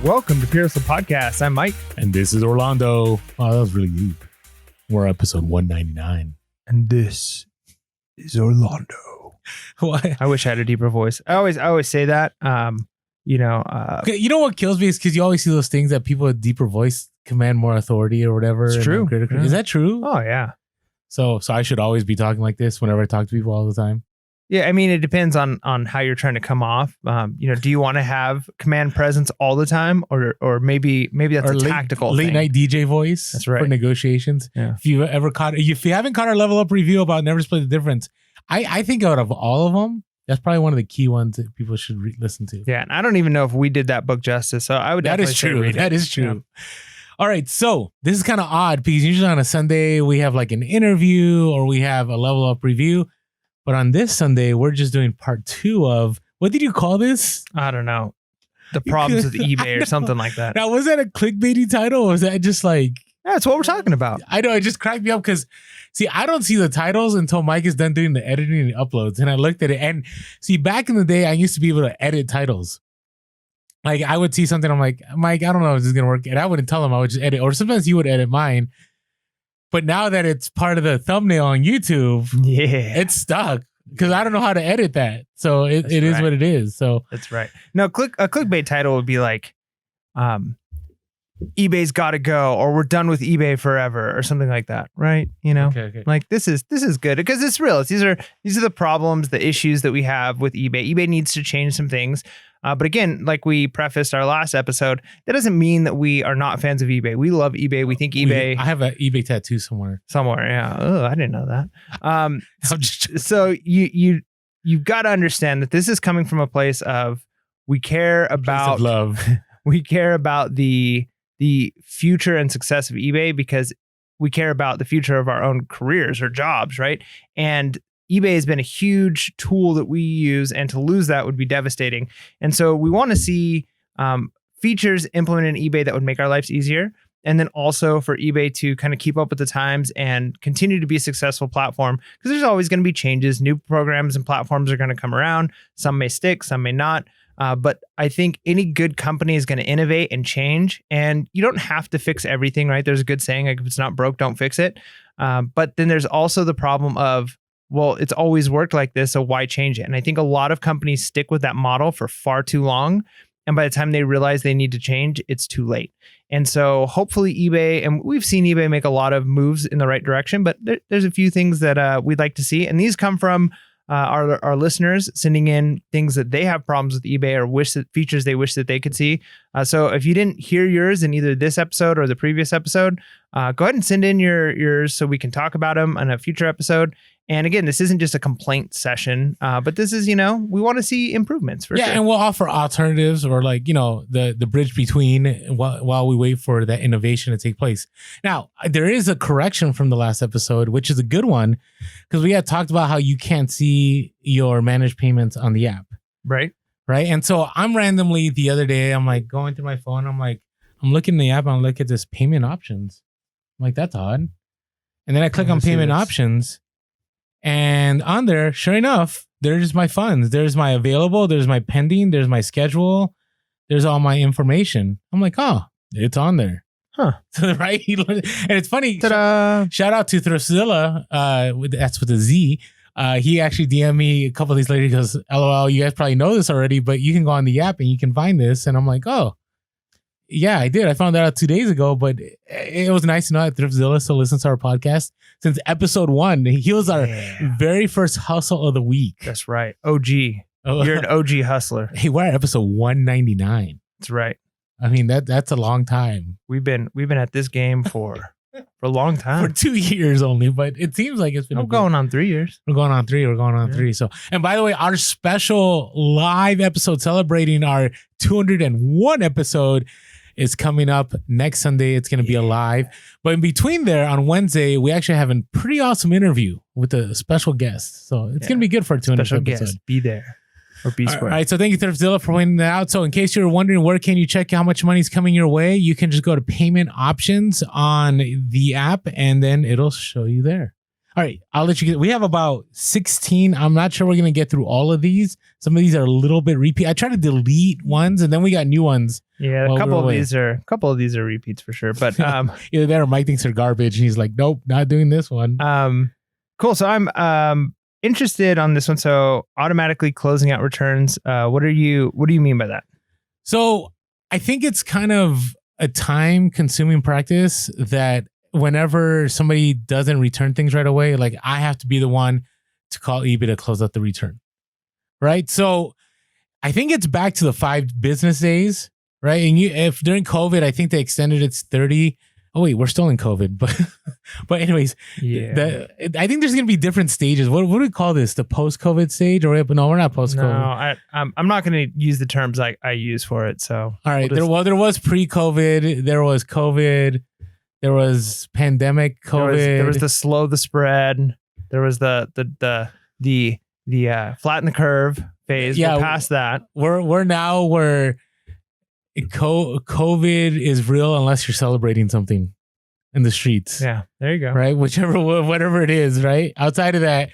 Welcome to PHP Podcast. I'm Mike. And this is Orlando. Oh, that was really deep. We're episode 199. And this is Orlando. Why? I wish I had a deeper voice. I always say that. You know what kills me is because you always see those things that people with deeper voice command more authority or whatever. It's true. Yeah. Is that true? Oh, yeah. So I should always be talking like this whenever I talk to people all the time? Yeah, I mean, it depends on how you're trying to come off. Do you want to have command presence all the time, or maybe that's a tactical late night DJ voice? That's right. For negotiations. Yeah. If you haven't caught our Level Up review about Never Split the Difference, I think out of all of them, that's probably one of the key ones that people should listen to. Yeah, and I don't even know if we did that book justice. So I would. That is true. That is true. Yeah. All right, so this is kind of odd because usually on a Sunday we have like an interview or we have a Level Up review. But on this Sunday, we're just doing part 2 of, what did you call this? I don't know. The problems with eBay or something like that. Now, was that a clickbaity title or was that just like... That's what we're talking about. I know, it just cracked me up because, see, I don't see the titles until Mike is done doing the editing and uploads. And I looked at it and, see, back in the day, I used to be able to edit titles. Like, I would see something, I'm like, Mike, I don't know if this is going to work. And I wouldn't tell him, I would just edit. Or sometimes you would edit mine. But now that it's part of the thumbnail on YouTube, yeah, it's stuck because I don't know how to edit that. So it is what it is. So that's right. No, a clickbait title would be like, eBay's got to go, or we're done with eBay forever, or something like that, right? You know, okay. Like this is good because it's real. These are the problems, the issues that we have with eBay. eBay needs to change some things. But again, like we prefaced our last episode, that doesn't mean that we are not fans of eBay. We love eBay. We think eBay. I have an eBay tattoo somewhere. Yeah. Oh, I didn't know that. So you've got to understand that this is coming from a place of we care about love. We care about the future and success of eBay because we care about the future of our own careers or jobs, right? And eBay has been a huge tool that we use, and to lose that would be devastating. And so we want to see features implemented in eBay that would make our lives easier. And then also for eBay to kind of keep up with the times and continue to be a successful platform, because there's always going to be changes. New programs and platforms are going to come around. Some may stick, some may not. But I think any good company is going to innovate and change, and you don't have to fix everything, right? There's a good saying, like, if it's not broke, don't fix it. But then there's also the problem of, well, it's always worked like this, so why change it? And I think a lot of companies stick with that model for far too long. And by the time they realize they need to change, it's too late. And so hopefully eBay, and we've seen eBay make a lot of moves in the right direction, but there's a few things that we'd like to see. And these come from our listeners sending in things that they have problems with eBay or features they wish that they could see. So if you didn't hear yours in either this episode or the previous episode, go ahead and send in yours so we can talk about them on a future episode. And again, this isn't just a complaint session, but this is, we want to see improvements for sure. And we'll offer alternatives or the bridge between while we wait for that innovation to take place. Now, there is a correction from the last episode, which is a good one, because we had talked about how you can't see your managed payments on the app. Right. And so I'm randomly the other day, I'm like going through my phone. I'm looking in the app and I look at this payment options. I'm like, that's odd. And then I click on payment options. And on there, sure enough, there's my funds. There's my available. There's my pending. There's my schedule. There's all my information. I'm like, oh, it's on there. Huh. Right? And it's funny. Ta-da. Shout out to Thriftzilla. That's with a Z. He actually DM'd me a couple of days later. He goes, LOL, you guys probably know this already, but you can go on the app and you can find this. And I'm like, oh, yeah, I did. I found that out 2 days ago, but it was nice to know that Thriftzilla still listens to our podcast since episode 1. He was our very first hustle of the week. That's right. OG. You're an OG hustler. Hey, we're at episode 199. That's right. I mean, that's a long time. We've been at this game for a long time. For 2 years only, but it seems like it's been going on 3 years. We're going on 3. So, and by the way, our special live episode celebrating our 201 episode is coming up next Sunday. It's going to be alive. But in between there, on Wednesday, we actually have a pretty awesome interview with a special guest. So it's going to be good for a 200 special episode. Guest. Be there. Or be square. All right. So thank you, Thriftzilla, for pointing that out. So in case you're wondering where can you check how much money is coming your way, you can just go to payment options on the app and then it'll show you there. All right, I'll let you get. We have about 16. I'm not sure we're gonna get through all of these. Some of these are a little bit repeat. I try to delete ones, and then we got new ones. Yeah, a couple of these are repeats for sure. But either that or Mike thinks they're garbage, and he's like, nope, not doing this one. Cool. So I'm interested on this one. So automatically closing out returns. What do you mean by that? So I think it's kind of a time-consuming practice that whenever somebody doesn't return things right away, like I have to be the one to call eBay to close out the return, right? So I think it's back to the 5 business days, right? And if during COVID, I think they extended it to 30. Oh wait, we're still in COVID, but anyways, yeah. I think there's gonna be different stages. What do we call this? The post-COVID stage, or no? We're not post-COVID. No, I'm not gonna use the terms I use for it. So all right, there was pre-COVID, there was COVID, there was pandemic COVID, there was the slow the spread, there was the flatten the curve phase. Yeah, we're past that. We're now where COVID is real unless you're celebrating something in the streets. Yeah, there you go. Right, whatever it is. Right, outside of that,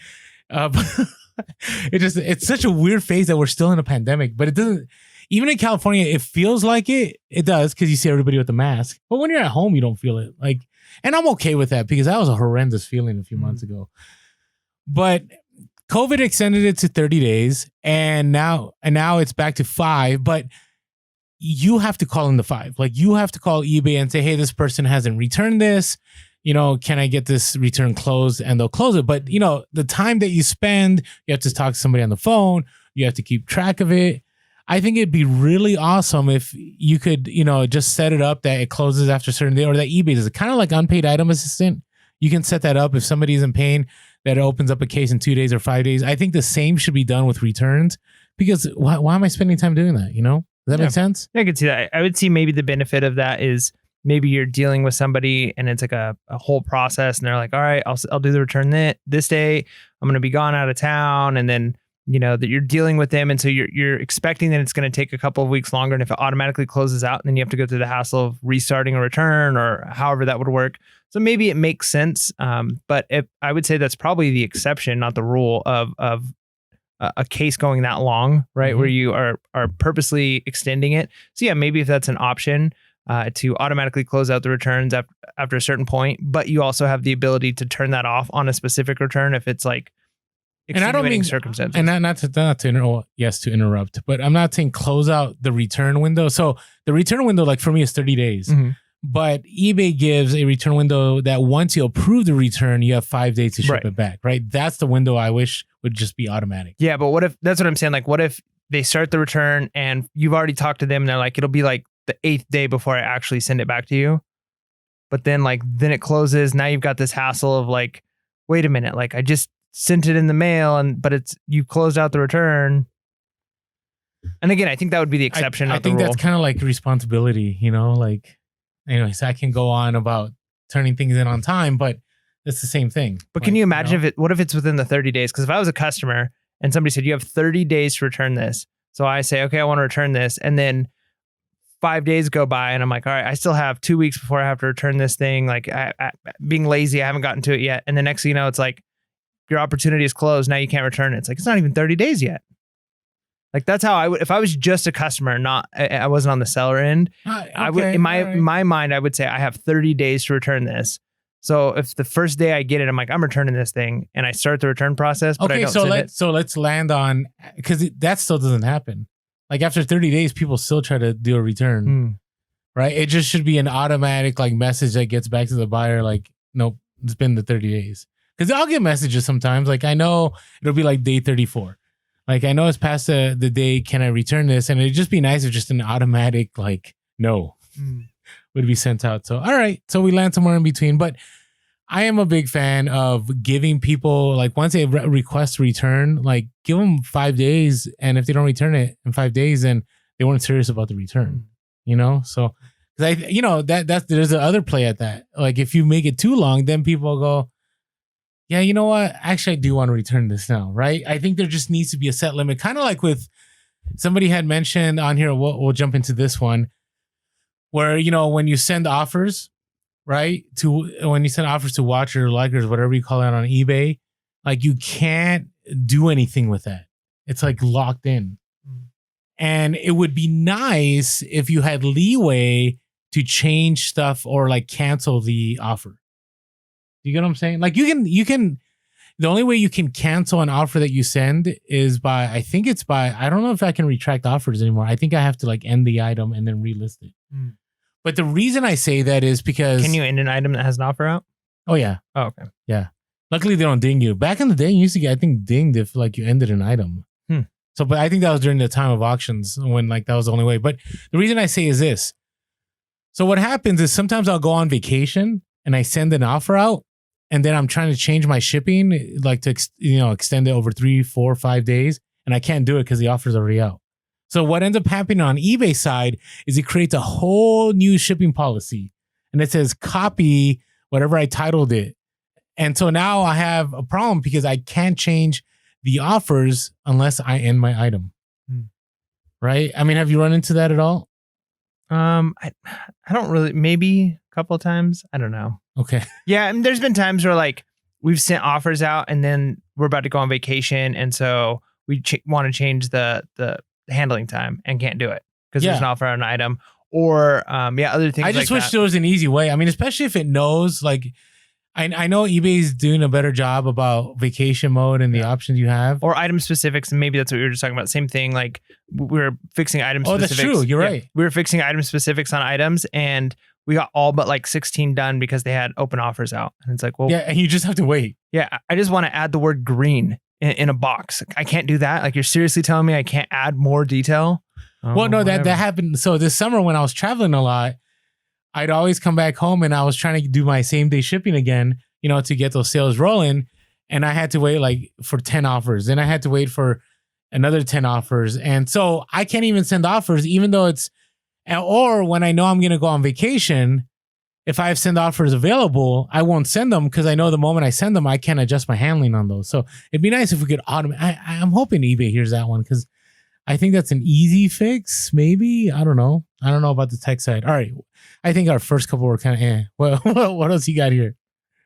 it's such a weird phase that we're still in a pandemic. But it doesn't. Even in California, it feels like it. It does because you see everybody with the mask. But when you're at home, you don't feel it. Like, and I'm okay with that because that was a horrendous feeling a few months ago. But COVID extended it to 30 days, and now it's back to 5. But you have to call in the 5. Like you have to call eBay and say, hey, this person hasn't returned this. Can I get this return closed? And they'll close it. But, the time that you spend, you have to talk to somebody on the phone. You have to keep track of it. I think it'd be really awesome if you could, just set it up that it closes after a certain day, or that eBay does it. Kind of like unpaid item assistant. You can set that up if somebody's in pain, that it opens up a case in 2 days or 5 days. I think the same should be done with returns, because why am I spending time doing that? Does that make sense? I could see that. I would see maybe the benefit of that is maybe you're dealing with somebody and it's like a whole process, and they're like, all right, I'll do the return this day. I'm going to be gone out of town. And then, that you're dealing with them. And so you're expecting that it's going to take a couple of weeks longer. And if it automatically closes out, then you have to go through the hassle of restarting a return or however that would work. So maybe it makes sense. But I would say that's probably the exception, not the rule of a case going that long, right? Mm-hmm. Where you are purposely extending it. So yeah, maybe if that's an option to automatically close out the returns after a certain point, but you also have the ability to turn that off on a specific return if it's like extenuating circumstances. And not to interrupt, but I'm not saying close out the return window. So the return window, like for me, is 30 days. Mm-hmm. But eBay gives a return window that once you approve the return, you have 5 days to ship it back, right? That's the window I wish would just be automatic. Yeah, but that's what I'm saying. Like, what if they start the return and you've already talked to them and they're like, it'll be like the 8th day before I actually send it back to you. But then it closes. Now you've got this hassle of like, wait a minute, like I just sent it in the mail but you closed out the return. And again, I think that would be the exception. I think that's kind of like responsibility, like. Anyways, I can go on about turning things in on time, but it's the same thing. But can you imagine what if it's within the 30 days? Because if I was a customer and somebody said, you have 30 days to return this. So I say, okay, I want to return this. And then 5 days go by and I'm like, all right, I still have 2 weeks before I have to return this thing. Like being lazy, I haven't gotten to it yet. And the next thing you know, it's like your opportunity is closed. Now you can't return it. It's like, it's not even 30 days yet. Like that's how I would, if I was just a customer, I wasn't on the seller end. I would, in my mind, I would say I have 30 days to return this. So if the first day I get it, I'm like, I'm returning this thing, and I start the return process. But I don't send it. So let's land on, because that still doesn't happen. Like after 30 days, people still try to do a return, right? It just should be an automatic like message that gets back to the buyer. Like, nope, it's been the 30 days. Because I'll get messages sometimes. Like I know it'll be like day 34. Like, I know it's past the day, can I return this? And it'd just be nice if just an automatic, like, no, would be sent out. So, all right. So we land somewhere in between. But I am a big fan of giving people, like, once they request return, like, give them 5 days. And if they don't return it in 5 days, then they weren't serious about the return, So, because there's the other play at that. Like, if you make it too long, then people go, yeah, you know what? Actually, I do want to return this now, right? I think there just needs to be a set limit. Kind of like with somebody had mentioned on here, we'll jump into this one, where, when you send offers, right? To when you send offers to watchers or likers, whatever you call it on eBay, like you can't do anything with that. It's like locked in. And it would be nice if you had leeway to change stuff or like cancel the offer. You get what I'm saying? Like you can, the only way you can cancel an offer that you send is by, I don't know if I can retract offers anymore. I think I have to like end the item and then relist it. But the reason I say that is because. Can you end an item that has an offer out? Oh, yeah. Oh, okay. Yeah. Luckily, they don't ding you. Back in the day, you used to get, I think, dinged if like you ended an item. So, but I think that was during the time of auctions when like that was the only way. But the reason I say is this. So what happens is sometimes I'll go on vacation and I send an offer out and then I'm trying to change my shipping, like to, extend it over 3, 4, 5 days. And I can't do it because the offer's already out. So what ends up happening on eBay side is it creates a whole new shipping policy and it says copy whatever I titled it. And so now I have a problem because I can't change the offers unless I end my item. Right? I mean, have you run into that at all? I don't really, maybe a couple of times. I don't know. Okay. Yeah. I mean, there's been times where like we've sent offers out and then we're about to go on vacation. And so we want to change the handling time and can't do it because there's an offer on an item or, other things. I just wish there was an easy way. I mean, especially if it knows like, I know eBay's doing a better job about vacation mode and the options you have. Or item specifics. And maybe that's what we were just talking about. Same thing. Like we were fixing item specifics. Oh, that's true. You're right. We were fixing item specifics on items and we got all but like 16 done because they had open offers out. And it's like, well. Yeah, and you just have to wait. Yeah, I just want to add the word green in a box. I can't do that. Like you're seriously telling me I can't add more detail? Well, no, that happened. So this summer when I was traveling a lot, I'd always come back home and I was trying to do my same day shipping again, to get those sales rolling. And I had to wait like for 10 offers. Then I had to wait for another 10 offers. And so I can't even send offers, even though or when I know I'm going to go on vacation, if I have send offers available, I won't send them because I know the moment I send them, I can't adjust my handling on those. So it'd be nice if we could automate. I'm hoping eBay hears that one because I think that's an easy fix. Maybe. I don't know. I don't know about the tech side. All right. I think our first couple were kind of Well, what else you got here?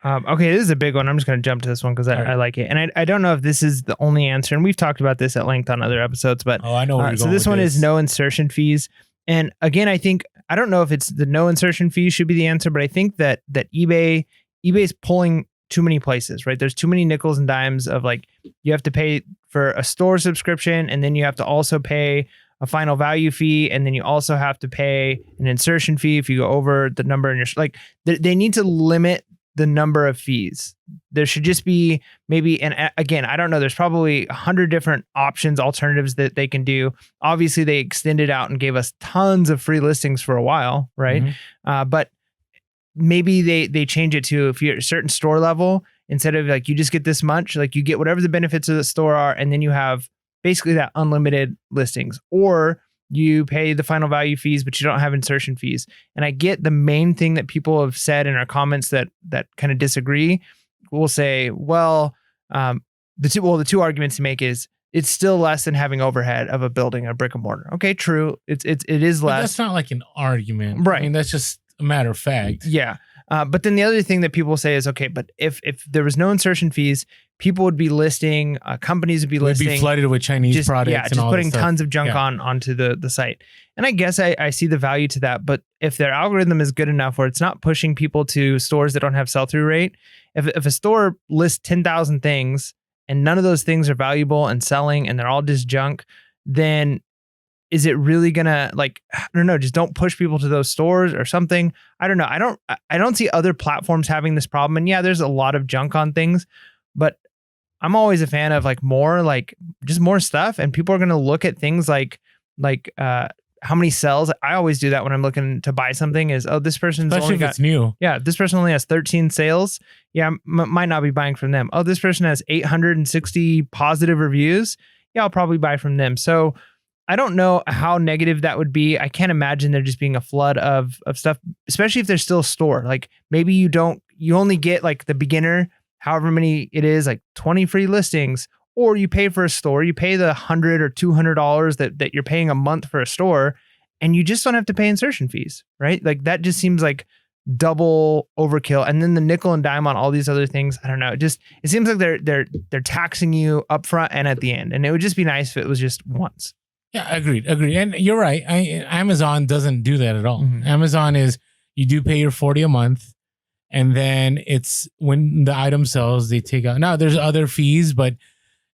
Okay, this is a big one. I'm just going to jump to this one because I like it. And I don't know if this is the only answer. And we've talked about this at length on other episodes. But I know where you're so going this with one this. is no insertion fees. And again, I don't know if it's the no insertion fees should be the answer, but I think that eBay's pulling too many places, right? There's too many nickels and dimes of like, you have to pay for a store subscription and then you have to also pay a final value fee. And then you also have to pay an insertion fee if you go over the number in your, like they need to limit the number of fees. There should just be maybe, and again, I don't know, there's probably 100 different options, alternatives that they can do. Obviously they extended out and gave us tons of free listings for a while, right? Mm-hmm. But maybe they change it to, if you're at a certain store level, instead of like, you just get this much, like you get whatever the benefits of the store are, and then you have basically that unlimited listings, or you pay the final value fees, but you don't have insertion fees. And I get the main thing that people have said in our comments that kind of disagree. We'll say, well, the two arguments to make is it's still less than having overhead of a building, a brick and mortar. Okay, true. It is less. But that's not like an argument, right? I mean, that's just a matter of fact. Yeah. But then the other thing that people say is, okay, but if there was no insertion fees, people would be listing, companies would be listing. We'd be flooded with Chinese products. Yeah, and just all putting this tons of junk onto the site. And I guess I see the value to that. But if their algorithm is good enough where it's not pushing people to stores that don't have sell-through rate, if a store lists 10,000 things and none of those things are valuable and selling and they're all just junk, then is it really gonna, like, I don't know, just don't push people to those stores or something? I don't know. I don't see other platforms having this problem. And yeah, there's a lot of junk on things, but I'm always a fan of just more stuff. And people are gonna look at things like how many sales. I always do that when I'm looking to buy something. Is, oh, this person's especially if it's new. Yeah, this person only has 13 sales. Yeah, might not be buying from them. Oh, this person has 860 positive reviews. Yeah, I'll probably buy from them. So I don't know how negative that would be. I can't imagine there just being a flood of stuff, especially if there's still a store. Like maybe you only get like the beginner, however many it is, like 20 free listings, or you pay for a store, you pay the $100 or $200 that you're paying a month for a store, and you just don't have to pay insertion fees, right? Like that just seems like double overkill, and then the nickel and dime on all these other things. I don't know. It seems like they're taxing you up front and at the end. And it would just be nice if it was just once. Yeah, agreed. And you're right. Amazon doesn't do that at all. Mm-hmm. Amazon is you do pay your $40 a month, and then it's when the item sells, they take out. Now there's other fees, but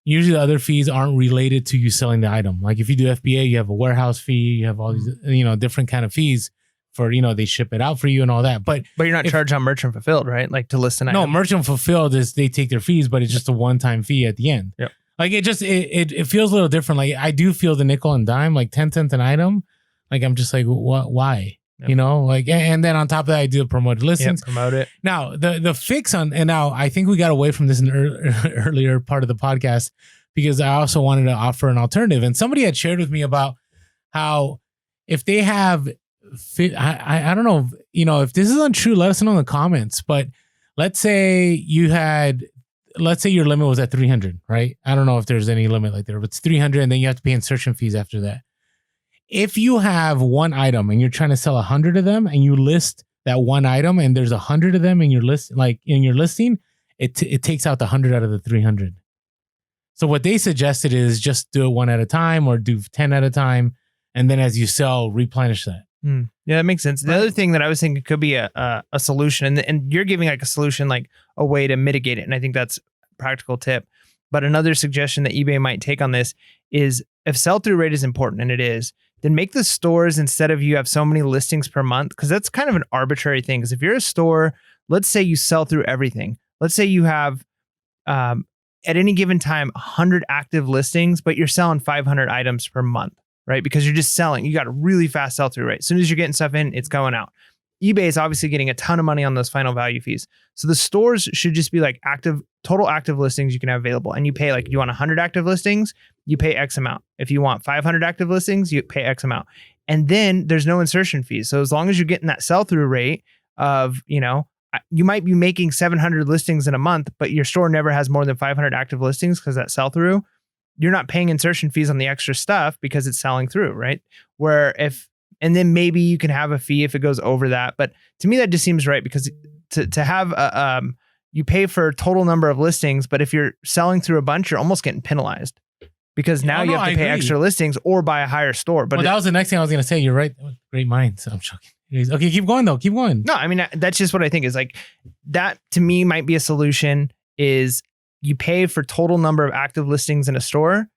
usually the other fees aren't related to you selling the item. Like if you do FBA, you have a warehouse fee, you have all these, different kind of fees for, they ship it out for you and all that. But you're not charged on merchant fulfilled, right? Like to list an item. No, merchant fulfilled is they take their fees, but it's just a one-time fee at the end. Yep. Like it feels a little different. Like I do feel the nickel and dime, like 10 cents an item. Like I'm just like, what? Why? Yep. Like, and then on top of that, I do promoted listings. Yep, promote it. Now the fix and now I think we got away from this in the earlier part of the podcast because I also wanted to offer an alternative. And somebody had shared with me about how if they have I don't know, if this is untrue, let us know in the comments. But let's say your limit was at 300, right? I don't know if there's any limit like there, but it's 300, and then you have to pay insertion fees after that. If you have one item and you're trying to sell 100 of them, and you list that one item, and there's 100 of them in your list, like in your listing, it takes out the 100 out of the 300. So what they suggested is just do it one at a time, or do 10 at a time, and then as you sell, replenish that. Yeah, that makes sense. The other thing that I was thinking could be a solution, and you're giving like a solution, like a way to mitigate it. And I think that's a practical tip. But another suggestion that eBay might take on this is if sell-through rate is important, and it is, then make the stores, instead of you have so many listings per month, because that's kind of an arbitrary thing. Because if you're a store, let's say you sell through everything. Let's say you have, at any given time, 100 active listings, but you're selling 500 items per month. Right? Because you're just selling. You got a really fast sell-through rate. As soon as you're getting stuff in, it's going out. eBay is obviously getting a ton of money on those final value fees. So the stores should just be like total active listings you can have available. And you pay, like, you want 100 active listings, you pay X amount. If you want 500 active listings, you pay X amount. And then there's no insertion fees. So as long as you're getting that sell-through rate of, you might be making 700 listings in a month, but your store never has more than 500 active listings because that sell-through, you're not paying insertion fees on the extra stuff because it's selling through, right? And then maybe you can have a fee if it goes over that. But to me, that just seems right, because to have you pay for a total number of listings, but if you're selling through a bunch, you're almost getting penalized because now you have to pay extra listings or buy a higher store. But that was the next thing I was going to say. You're right. Great minds. I'm joking. Okay, keep going though. Keep going. No, I mean, that's just what I think is like, that to me might be a solution, is you pay for total number of active listings in a store.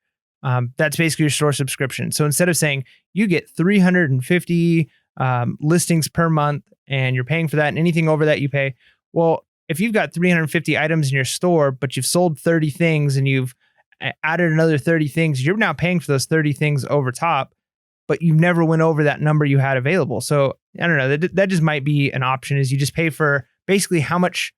That's basically your store subscription. So instead of saying you get 350 listings per month and you're paying for that, and anything over that you pay. Well, if you've got 350 items in your store, but you've sold 30 things and you've added another 30 things, you're now paying for those 30 things over top, but you never went over that number you had available. So I don't know, that just might be an option, is you just pay for basically how much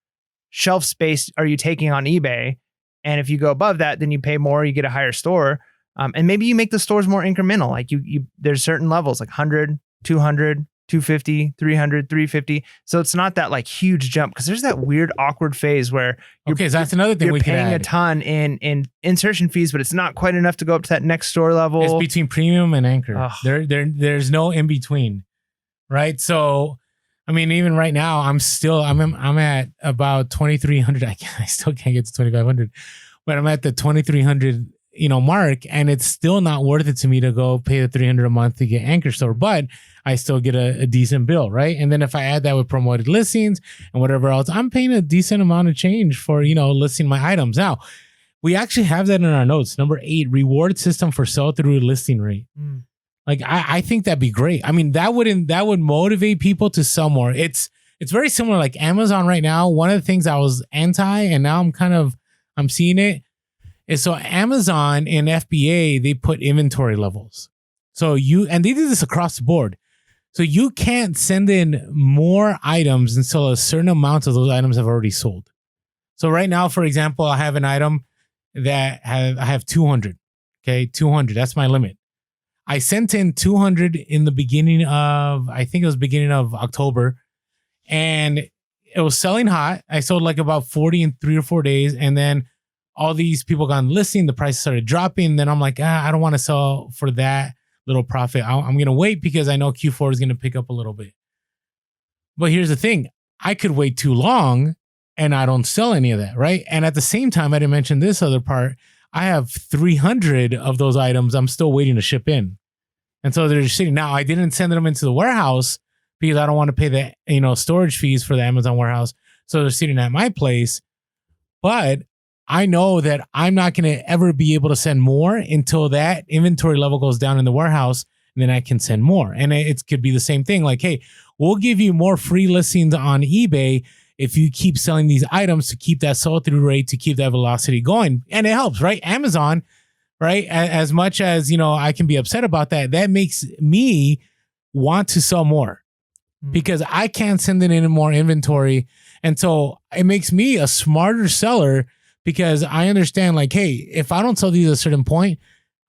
shelf space are you taking on eBay. And if you go above that, then you pay more, you get a higher store. And maybe you make the stores more incremental. Like there's certain levels, like 100, 200, 250, 300, 350. So it's not that like huge jump, because there's that weird awkward phase where so that's another thing you're paying a ton in insertion fees, but it's not quite enough to go up to that next store level. It's between premium and anchor. There's no in between, right? So I mean, even right now, I'm at about 2,300. I still can't get to 2,500, but I'm at the 2,300, mark, and it's still not worth it to me to go pay the $300 a month to get anchor store, but I still get a decent bill, right? And then if I add that with promoted listings and whatever else, I'm paying a decent amount of change for, listing my items. Now, we actually have that in our notes. Number 8, reward system for sell-through listing rate. Like, I think that'd be great. I mean, that would motivate people to sell more. It's very similar. Like Amazon right now, one of the things I was anti, and now I'm seeing it, is so Amazon and FBA, they put inventory levels. So and they did this across the board. So you can't send in more items until a certain amount of those items have already sold. So right now, for example, I have an item that I have 200. Okay, 200. That's my limit. I sent in 200 in the beginning of October, and it was selling hot. I sold like about 40 in 3 or 4 days, and then all these people got on listing. The price started dropping. Then I'm like, I don't want to sell for that little profit. I'm going to wait because I know Q4 is going to pick up a little bit. But here's the thing. I could wait too long and I don't sell any of that, right? And at the same time, I didn't mention this other part. I have 300 of those items I'm still waiting to ship in. And so they're just sitting. Now, I didn't send them into the warehouse because I don't want to pay the storage fees for the Amazon warehouse. So they're sitting at my place. But I know that I'm not going to ever be able to send more until that inventory level goes down in the warehouse, and then I can send more. And it could be the same thing. Like, hey, we'll give you more free listings on eBay if you keep selling these items to keep that sold-through rate, to keep that velocity going. And it helps, right? Amazon, right? As much as, I can be upset about that, that makes me want to sell more because I can't send in any more inventory. And so it makes me a smarter seller because I understand, like, hey, if I don't sell these at a certain point,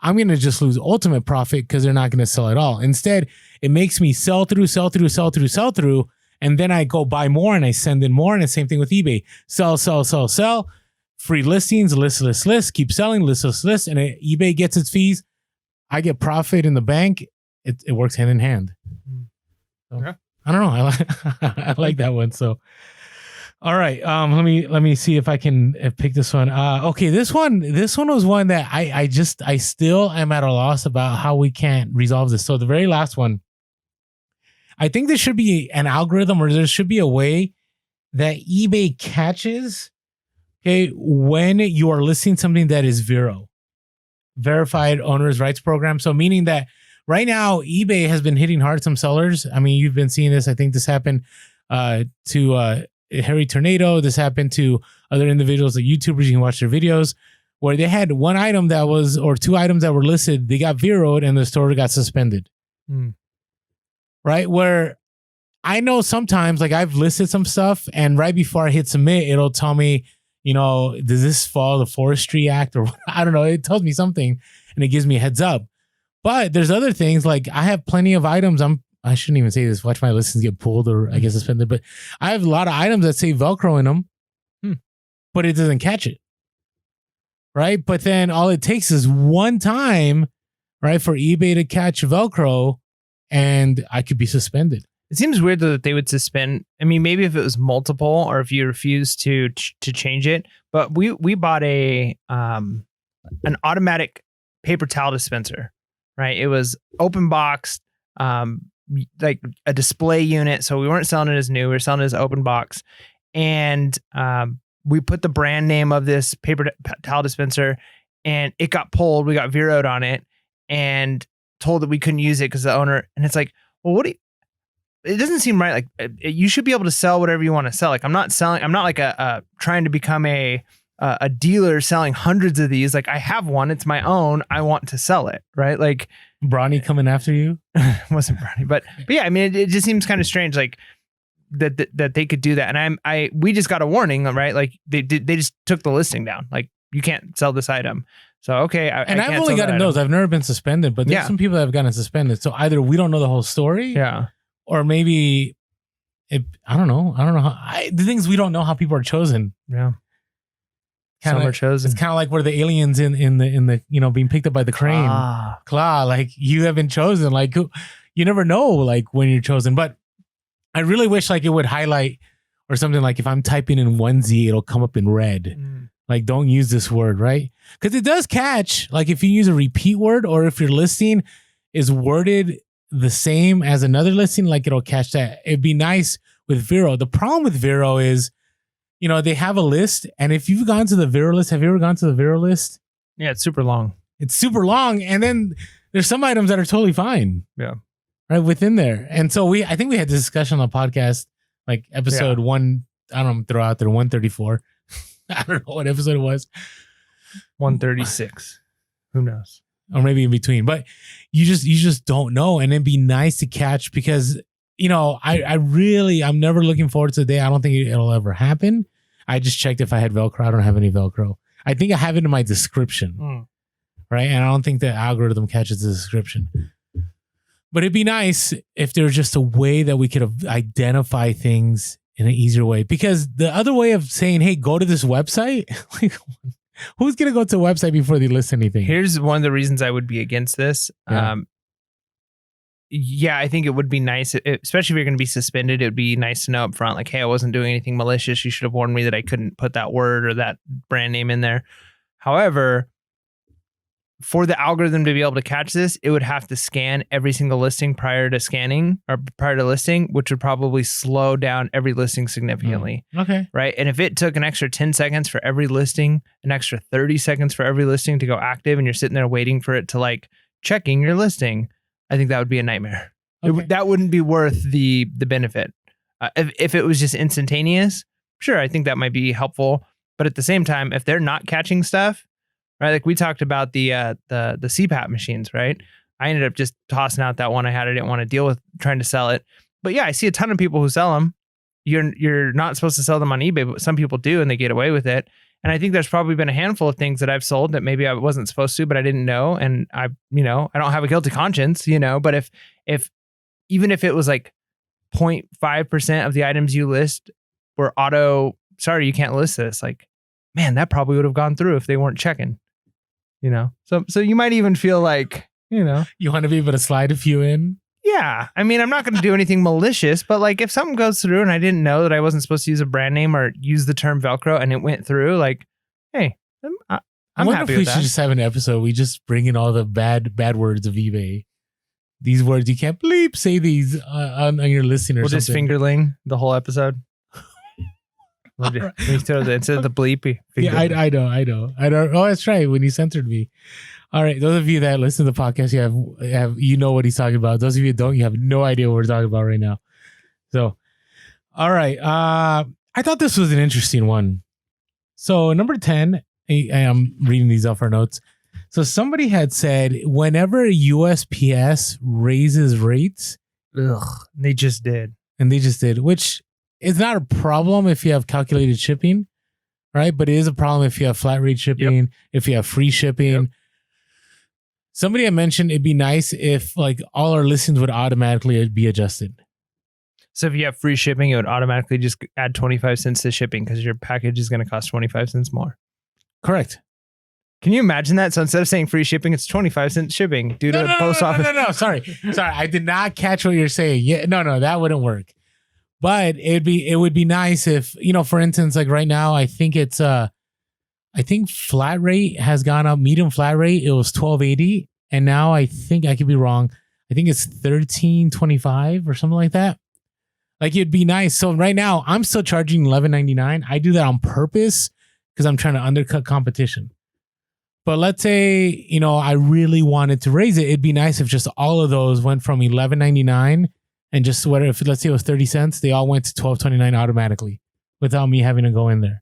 I'm going to just lose ultimate profit because they're not going to sell at all. Instead, it makes me sell through, and then I go buy more and I send in more. And the same thing with eBay. Sell. Free listings, list, keep selling, list. And eBay gets its fees. I get profit in the bank. It works hand in hand. So, yeah. I don't know. I like that one. So, all right. Let me see if I can pick this one. Okay, this one was one that I still am at a loss about how we can't resolve this. So the very last one, I think there should be an algorithm, or there should be a way that eBay catches, okay, when you are listing something that is Vero, verified owner's rights program. So meaning that right now eBay has been hitting hard some sellers. I mean, you've been seeing this. I think this happened to Harry Tornado. This happened to other individuals, like YouTubers. You can watch their videos where they had one item that was, or two items that were listed. They got Vero'd and the store got suspended. Right? Where I know sometimes, like, I've listed some stuff and right before I hit submit, it'll tell me, does this follow the Forestry Act or I don't know. It tells me something and it gives me a heads up. But there's other things, like I have plenty of items. I shouldn't even say this. Watch my listings get pulled or I guess suspended. But I have a lot of items that say Velcro in them, but it doesn't catch it. Right? But then all it takes is one time, right, for eBay to catch Velcro and I could be suspended. It seems weird though that they would suspend. I mean, maybe if it was multiple or if you refuse to change it. But we bought an automatic paper towel dispenser, right? It was open boxed, like a display unit. So we weren't selling it as new. We were selling it as open box. And we put the brand name of this paper towel dispenser and it got pulled. We got Vero'd on it and told that we couldn't use it because the owner, and it's like, well, it doesn't seem right. Like you should be able to sell whatever you want to sell. Like I'm not like a trying to become a dealer selling hundreds of these. Like I have one, it's my own. I want to sell it. Right. Like Bronny coming after you. Wasn't Bronny, but yeah, I mean, it just seems kind of strange. Like that they could do that. And we just got a warning, right? Like they just took the listing down. Like you can't sell this item. So, okay. I've only gotten those. I've never been suspended, but there's some people that have gotten suspended. So either we don't know the whole story. Yeah. Or maybe I don't know. I don't know how. The thing is, we don't know how people are chosen. Yeah. Some are chosen. It's kind of like where the aliens in the being picked up by the crane. Claw. Like you have been chosen. Like you never know, like when you're chosen. But I really wish like it would highlight or something, like if I'm typing in onesie, it'll come up in red. Like don't use this word, right? Because it does catch. Like if you use a repeat word or if your listing is worded the same as another listing, like it'll catch that. It'd be nice with Vero. The problem with Vero is, they have a list, and if you've gone to the Vero list, have you ever gone to the Vero list? Yeah, it's super long. It's super long, and then there's some items that are totally fine. Yeah. Right within there. And so I think we had this discussion on the podcast, like episode 1, I don't know, throw out there 134. I don't know what episode it was. 136. Who knows? Or maybe in between. But you just don't know. And it'd be nice to catch because, I'm never looking forward to the day. I don't think it'll ever happen. I just checked if I had Velcro. I don't have any Velcro. I think I have it in my description. Right? And I don't think the algorithm catches the description. But it'd be nice if there was just a way that we could identify things in an easier way. Because the other way of saying, hey, go to this website, like, who's going to go to a website before they list anything? Here's one of the reasons I would be against this. Yeah. yeah, I think it would be nice, especially if you're going to be suspended. It would be nice to know up front, like, hey, I wasn't doing anything malicious. You should have warned me that I couldn't put that word or that brand name in there. However, for the algorithm to be able to catch this, it would have to scan every single listing prior to scanning or prior to listing, which would probably slow down every listing significantly. Okay. Right. And if it took an extra 10 seconds for every listing, an extra 30 seconds for every listing to go active, and you're sitting there waiting for it to like checking your listing, I think that would be a nightmare. Okay. That wouldn't be worth the benefit. If it was just instantaneous, sure, I think that might be helpful. But at the same time, if they're not catching stuff, right? Like we talked about the CPAP machines, right? I ended up just tossing out that one I had. I didn't want to deal with trying to sell it. But yeah, I see a ton of people who sell them. You're not supposed to sell them on eBay, but some people do, and they get away with it. And I think there's probably been a handful of things that I've sold that maybe I wasn't supposed to, but I didn't know. And I don't have a guilty conscience, but if even if it was like 0.5% of the items you list were sorry, you can't list this. Like, man, that probably would have gone through if they weren't checking. So you might even feel like, you want to be able to slide a few in. Yeah. I mean, I'm not going to do anything malicious, but like if something goes through and I didn't know that I wasn't supposed to use a brand name or use the term Velcro and it went through, like, hey, I'm wonder happy if we with that. should just have an episode. We just bring in all the bad words of eBay. These words you can't bleep say these on your listing or we'll something. Just fingerling the whole episode. We throw instead of the bleepy. Yeah, I know. Oh, that's right. When you censored me. All right. Those of you that listen to the podcast, you know what he's talking about. Those of you that don't, you have no idea what we're talking about right now. So, all right. I thought this was an interesting one. So number 10, I am reading these off our notes. So somebody had said, whenever USPS raises rates, they just did, which is not a problem if you have calculated shipping, right? But it is a problem if you have flat rate shipping, if you have free shipping. Yep. Somebody had mentioned it'd be nice if like all our listings would automatically be adjusted. So if you have free shipping, it would automatically just add 25 cents to shipping because your package is going to cost 25 cents more. Correct. Can you imagine that? So instead of saying free shipping, it's 25 cents shipping due to the post office. No. Sorry. I did not catch what you're saying. Yeah, no, that wouldn't work. But it would be nice if, for instance, like right now, I think it's I think flat rate has gone up. Medium flat rate, it was $12.80, and now I think I could be wrong. I think it's $13.25 or something like that. Like it'd be nice. So right now, I'm still charging $11.99. I do that on purpose because I'm trying to undercut competition. But let's say I really wanted to raise it. It'd be nice if just all of those went from $11.99. And just if let's say it was 30 cents, they all went to $12.29 automatically without me having to go in there.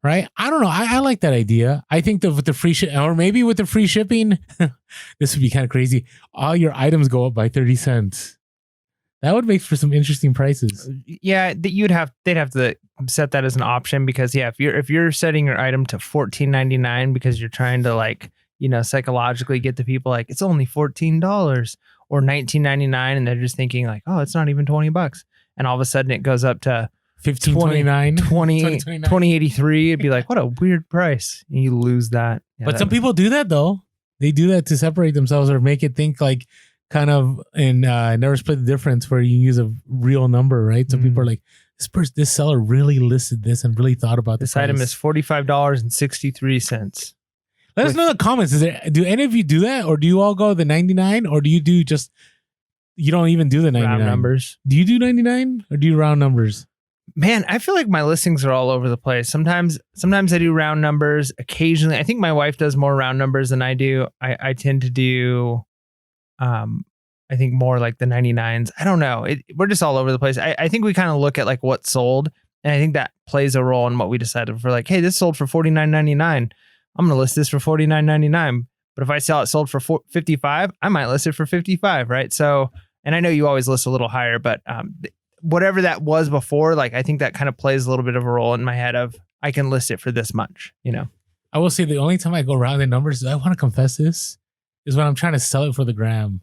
Right? I don't know. I like that idea. I think that with the free or maybe with the free shipping, this would be kind of crazy. All your items go up by 30 cents. That would make for some interesting prices. Yeah, they'd have to set that as an option because if you're setting your item to $14.99 because you're trying to psychologically get the people like it's only $14 or $19.99 and they're just thinking like, oh, it's not even $20, and all of a sudden it goes up to $15.29, $20.83. It'd be like, what a weird price, and you lose that. Yeah, but some people do that though. They do that to separate themselves or make it think like kind of in never split the difference where you use a real number, right? Some people are like, this seller really listed this and really thought about this item is $45.63. Let us know in the comments. Do any of you do that, or do you all go the 99, or do you do just you don't even do the 99 round numbers? Do you do 99 or do you round numbers? Man, I feel like my listings are all over the place. Sometimes I do round numbers. Occasionally, I think my wife does more round numbers than I do. I tend to do, I think more like the 99s. I don't know. We're just all over the place. I think we kind of look at like what sold, and I think that plays a role in what we decided. If we're like, hey, this sold for $49.99. I'm going to list this for $49.99. But if I sell it sold for $55, I might list it for $55, right? So, and I know you always list a little higher, but whatever that was before, like I think that kind of plays a little bit of a role in my head of I can list it for this much, I will say the only time I go around the numbers, I want to confess this, is when I'm trying to sell it for the gram.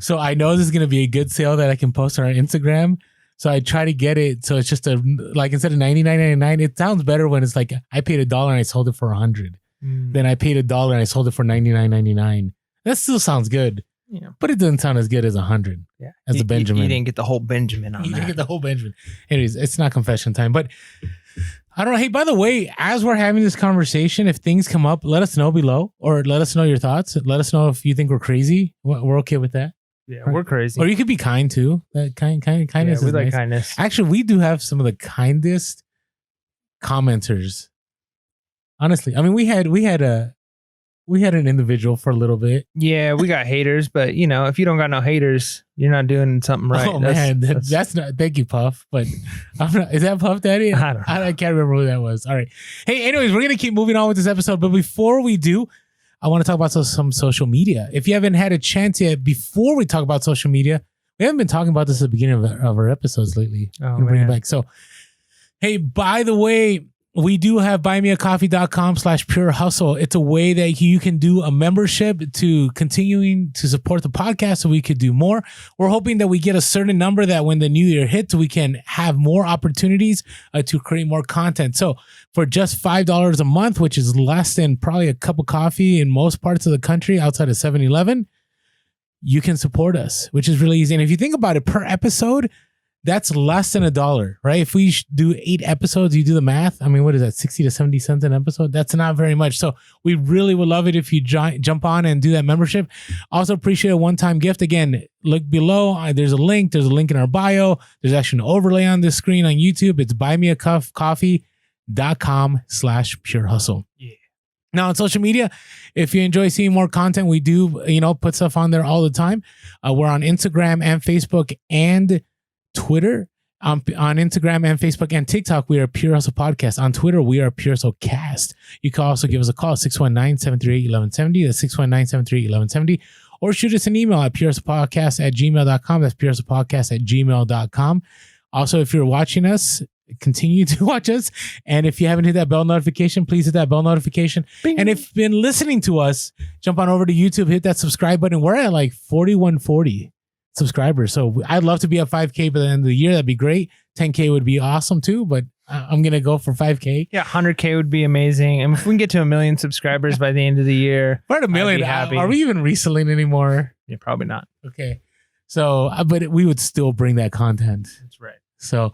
So I know this is going to be a good sale that I can post on our Instagram. So I try to get it. So it's just like instead of $99.99, it sounds better when it's like I paid $1 and I sold it for $100. Then I paid $1 and I sold it for $99.99. That still sounds good. But it doesn't sound as good as 100. Yeah. As the Benjamin. You didn't get the whole Benjamin on You that. didn't get the whole Benjamin. Anyways, it's not confession time. But I don't know. Hey, by the way, as we're having this conversation, if things come up, let us know below or let us know your thoughts. Let us know if you think we're crazy. We're okay with that. Yeah, we're crazy. Or you could be kind too. Kindness we is like nice. kindness. Actually, we do have some of the kindest commenters. Honestly, I mean, we had an individual for a little bit. Yeah, we got haters, but if you don't got no haters, you're not doing something right. Oh man, that's not. Thank you, Puff. But I'm not. Is that Puff Daddy? I don't know. I can't remember who that was. All right. Hey, anyways, we're gonna keep moving on with this episode, but before we do, I want to talk about some social media. If you haven't had a chance yet, before we talk about social media, we haven't been talking about this at the beginning of our episodes lately. Oh, Bring it man. back. So, hey, by the way, we do have buymeacoffee.com/pure hustle. It's a way that you can do a membership to continuing to support the podcast so we could do more. We're hoping that we get a certain number that when the new year hits, we can have more opportunities to create more content. So for just $5 a month, which is less than probably a cup of coffee in most parts of the country outside of 7-Eleven, you can support us, which is really easy. And if you think about it, per episode, that's less than $1, right? If we do 8 episodes, you do the math. I mean, what is that? 60 to 70 cents an episode? That's not very much. So we really would love it if you jump on and do that membership. Also appreciate a one-time gift. Again, look below. There's a link. There's a link in our bio. There's actually an overlay on the screen on YouTube. It's buymeacoffee.com/pure hustle. Yeah. Now on social media, if you enjoy seeing more content, we do, put stuff on there all the time. We're on Instagram and Facebook and Twitter. On Instagram and Facebook and TikTok, we are Pure Hustle Podcast. On Twitter, we are Pure Hustle Cast. You can also give us a call, 619-738-1170. That's 619-738-1170. Or shoot us an email at purehustlepodcast@gmail.com. That's purehustlepodcast@gmail.com. Also, if you're watching us, continue to watch us. And if you haven't hit that bell notification, please hit that bell notification. Bing. And if you've been listening to us, jump on over to YouTube, hit that subscribe button. We're at like 4140 subscribers. So I'd love to be at 5K by the end of the year. That'd be great. 10K would be awesome too, but I'm going to go for 5K. Yeah, 100K would be amazing. And if we can get to 1 million subscribers by the end of the year, We're at a million. I'd be happy. Are we even reselling anymore? Yeah, probably not. Okay. So, but we would still bring that content. That's right. So,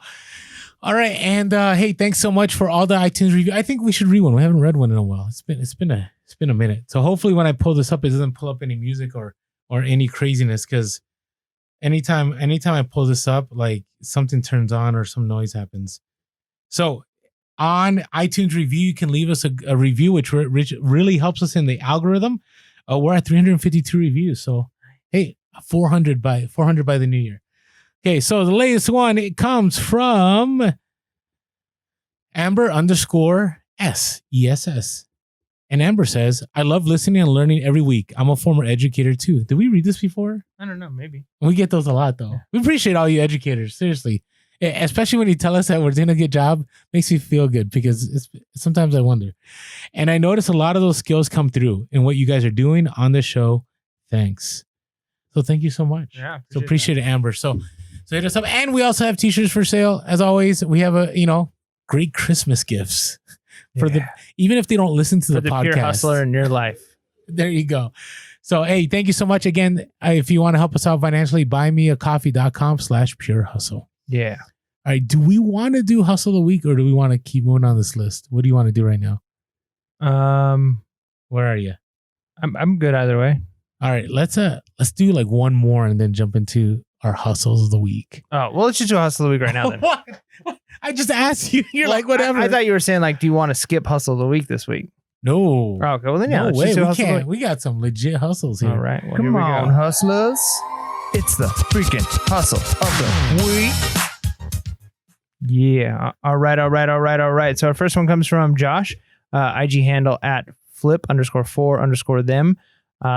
all right. And hey, thanks so much for all the iTunes review. I think we should read one. We haven't read one in a while. It's been a minute. So hopefully when I pull this up, it doesn't pull up any music or any craziness, because anytime I pull this up, like something turns on or some noise happens. So on iTunes review, you can leave us a review, which really helps us in the algorithm. We're at 352 reviews. So, hey, 400 by the new year. Okay, so the latest one, it comes from Amber_SESS. And Amber says, I love listening and learning every week. I'm a former educator too. Did we read this before? I don't know, maybe. We get those a lot though. Yeah. We appreciate all you educators, seriously. Especially when you tell us that we're doing a good job, makes me feel good, because sometimes I wonder. And I notice a lot of those skills come through in what you guys are doing on the show. Thanks. So thank you so much. Yeah. So appreciate it, Amber. So hit us up. And we also have t-shirts for sale. As always, we have great Christmas gifts for even if they don't listen to the podcast. Pure hustler in your life. There you go. So, hey, thank you so much again. If you want to help us out financially, buymeacoffee.com/pure hustle. Yeah. All right. Do we want to do hustle of the week, or do we want to keep moving on this list? What do you want to do right now? Where are you? I'm good either way. All right. Let's do like one more and then jump into our hustles of the week. Oh, well, let's just do hustle of the week right now then. What? I just asked you. You're like, whatever. I thought you were saying, like, do you want to skip hustle of the week this week? No. Oh, okay. Well, then, yeah. No let's way. just do We hustle of the can't. week. We got some legit hustles here. All right. Well, Come here we on, go. hustlers. It's the freaking hustle of the week. Yeah. All right. So our first one comes from Josh, IG handle at flip_4_them.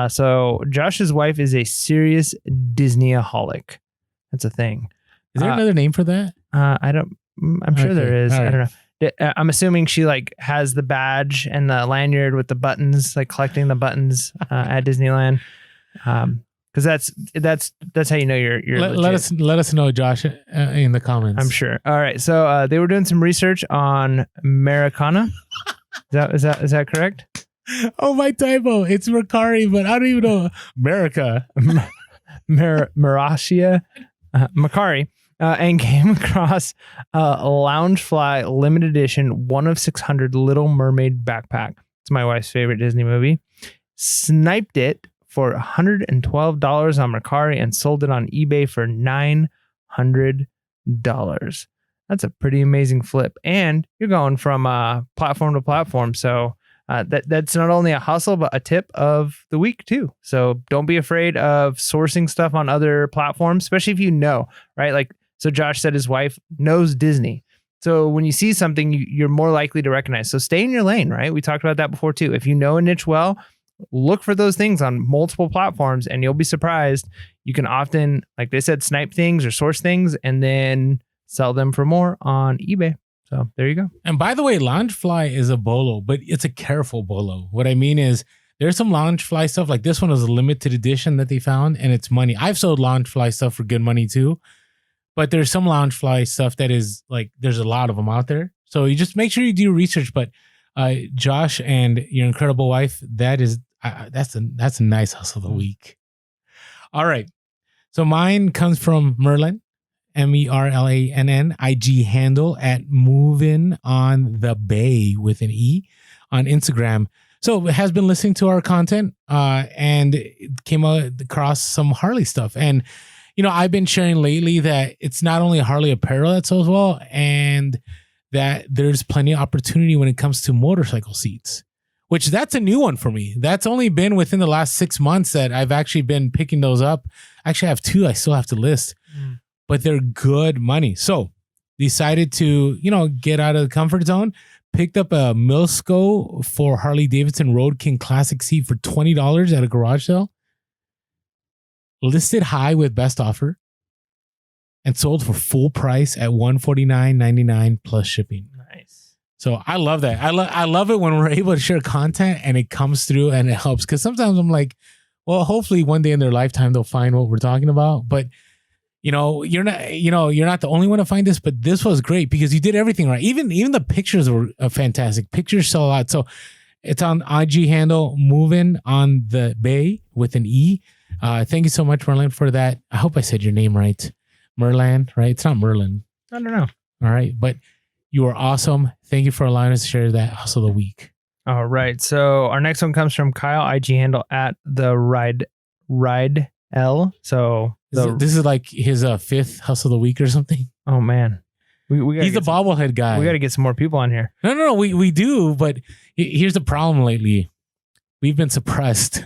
So Josh's wife is a serious Disney-aholic. That's a thing. Is there another name for that? I'm sure there is. All right. I don't know. I'm assuming she like has the badge and the lanyard with the buttons, like collecting the buttons at Disneyland. Because that's how you know you're let us know, Josh, in the comments. I'm sure. All right. So they were doing some research on Americana. Is that correct? Oh, my typo. It's Mercari, but I don't even know. America. Marashia, Macari, and came across a Loungefly limited edition 1 of 600 Little Mermaid backpack. It's my wife's favorite Disney movie. Sniped it for $112 on Mercari and sold it on eBay for $900. That's a pretty amazing flip. And you're going from platform to platform. So that's not only a hustle, but a tip of the week too. So don't be afraid of sourcing stuff on other platforms, especially if you know, right? Like, so Josh said his wife knows Disney. So when you see something, you're more likely to recognize. So stay in your lane, right? We talked about that before too. If you know a niche well, look for those things on multiple platforms and you'll be surprised. You can often, like they said, snipe things or source things and then sell them for more on eBay. So there you go. And by the way, Loungefly is a bolo, but it's a careful bolo. What I mean is there's some Loungefly stuff. Like this one is a limited edition that they found and it's money. I've sold Loungefly stuff for good money too. But there's some Loungefly stuff that is like, there's a lot of them out there. So you just make sure you do research. But Josh and your incredible wife, that's a nice hustle of the week. All right. So mine comes from Merlin. MERLANN, IG handle at Movin' on the Bay with an E on Instagram. So has been listening to our content and came across some Harley stuff. And, you know, I've been sharing lately that it's not only Harley apparel that sells well and that there's plenty of opportunity when it comes to motorcycle seats, which that's a new one for me. That's only been within the last 6 months that I've actually been picking those up. Actually, I have 2 I still have to list. But they're good money. So decided to, you know, get out of the comfort zone, picked up a Milsco for Harley Davidson Road King Classic seat for $20 at a garage sale. Listed high with best offer and sold for full price at $149.99 plus shipping. Nice. So I love that. I love it when we're able to share content and it comes through and it helps. Because sometimes I'm like, well, hopefully one day in their lifetime they'll find what we're talking about. But you know, you're not the only one to find this, but this was great because you did everything right. Even the pictures were fantastic. Pictures sell a lot. So it's on IG handle Movin' on the Bay with an E. Thank you so much, Merlin, for that. I hope I said your name right. Merlan, right? It's not Merlin. I don't know. All right. But you are awesome. Thank you for allowing us to share that hustle of the week. All right. So our next one comes from Kyle, IG handle at the Ride L. So this is like his 5th hustle of the week or something. Oh man, he's the bobblehead guy. We got to get some more people on here. No, we do. But here's the problem lately. We've been suppressed.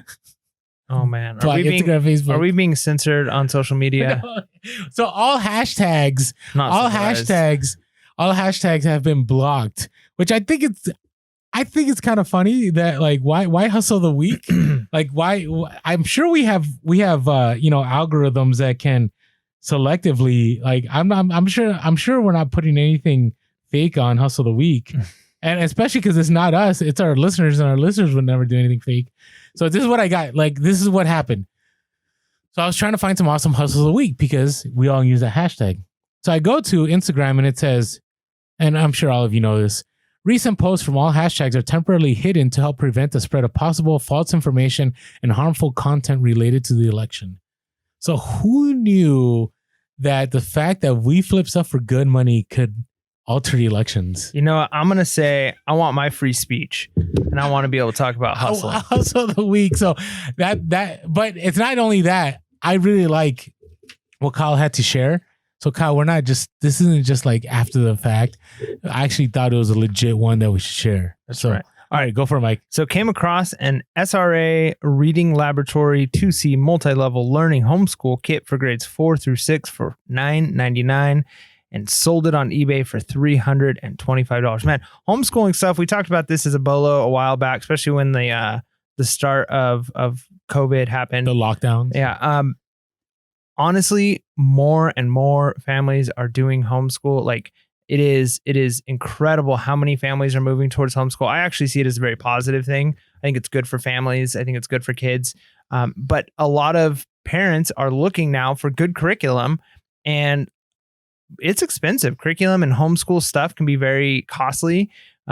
Oh man, Instagram, Facebook. Are we being censored on social media? So all hashtags have been blocked, which I think it's kind of funny that like why hustle the week? Like why I'm sure we have algorithms that can selectively like I'm sure we're not putting anything fake on hustle the week. And especially because it's not us, it's our listeners, and our listeners would never do anything fake. So this is what I got. Like this is what happened. So I was trying to find some awesome hustles of the week because we all use that hashtag. So I go to Instagram and it says, and I'm sure all of you know this, recent posts from all hashtags are temporarily hidden to help prevent the spread of possible false information and harmful content related to the election. So who knew that the fact that we flip stuff for good money could alter the elections? You know what? I'm going to say I want my free speech and I want to be able to talk about hustle. Hustle of the week. So that, but it's not only that. I really like what Kyle had to share. So Kyle, this isn't just like after the fact. I actually thought it was a legit one that we should share. That's right. All right, go for it, Mike. So came across an SRA Reading Laboratory 2C multi-level learning homeschool kit for grades 4 through 6 for $9.99 and sold it on eBay for $325. Man, homeschooling stuff, we talked about this as a bolo a while back, especially when the start of COVID happened. The lockdowns. Yeah. Honestly, more and more families are doing homeschool. Like it is incredible how many families are moving towards homeschool. I actually see it as a very positive thing. I think it's good for families. I think it's good for kids. But a lot of parents are looking now for good curriculum, and it's expensive. Curriculum and homeschool stuff can be very costly.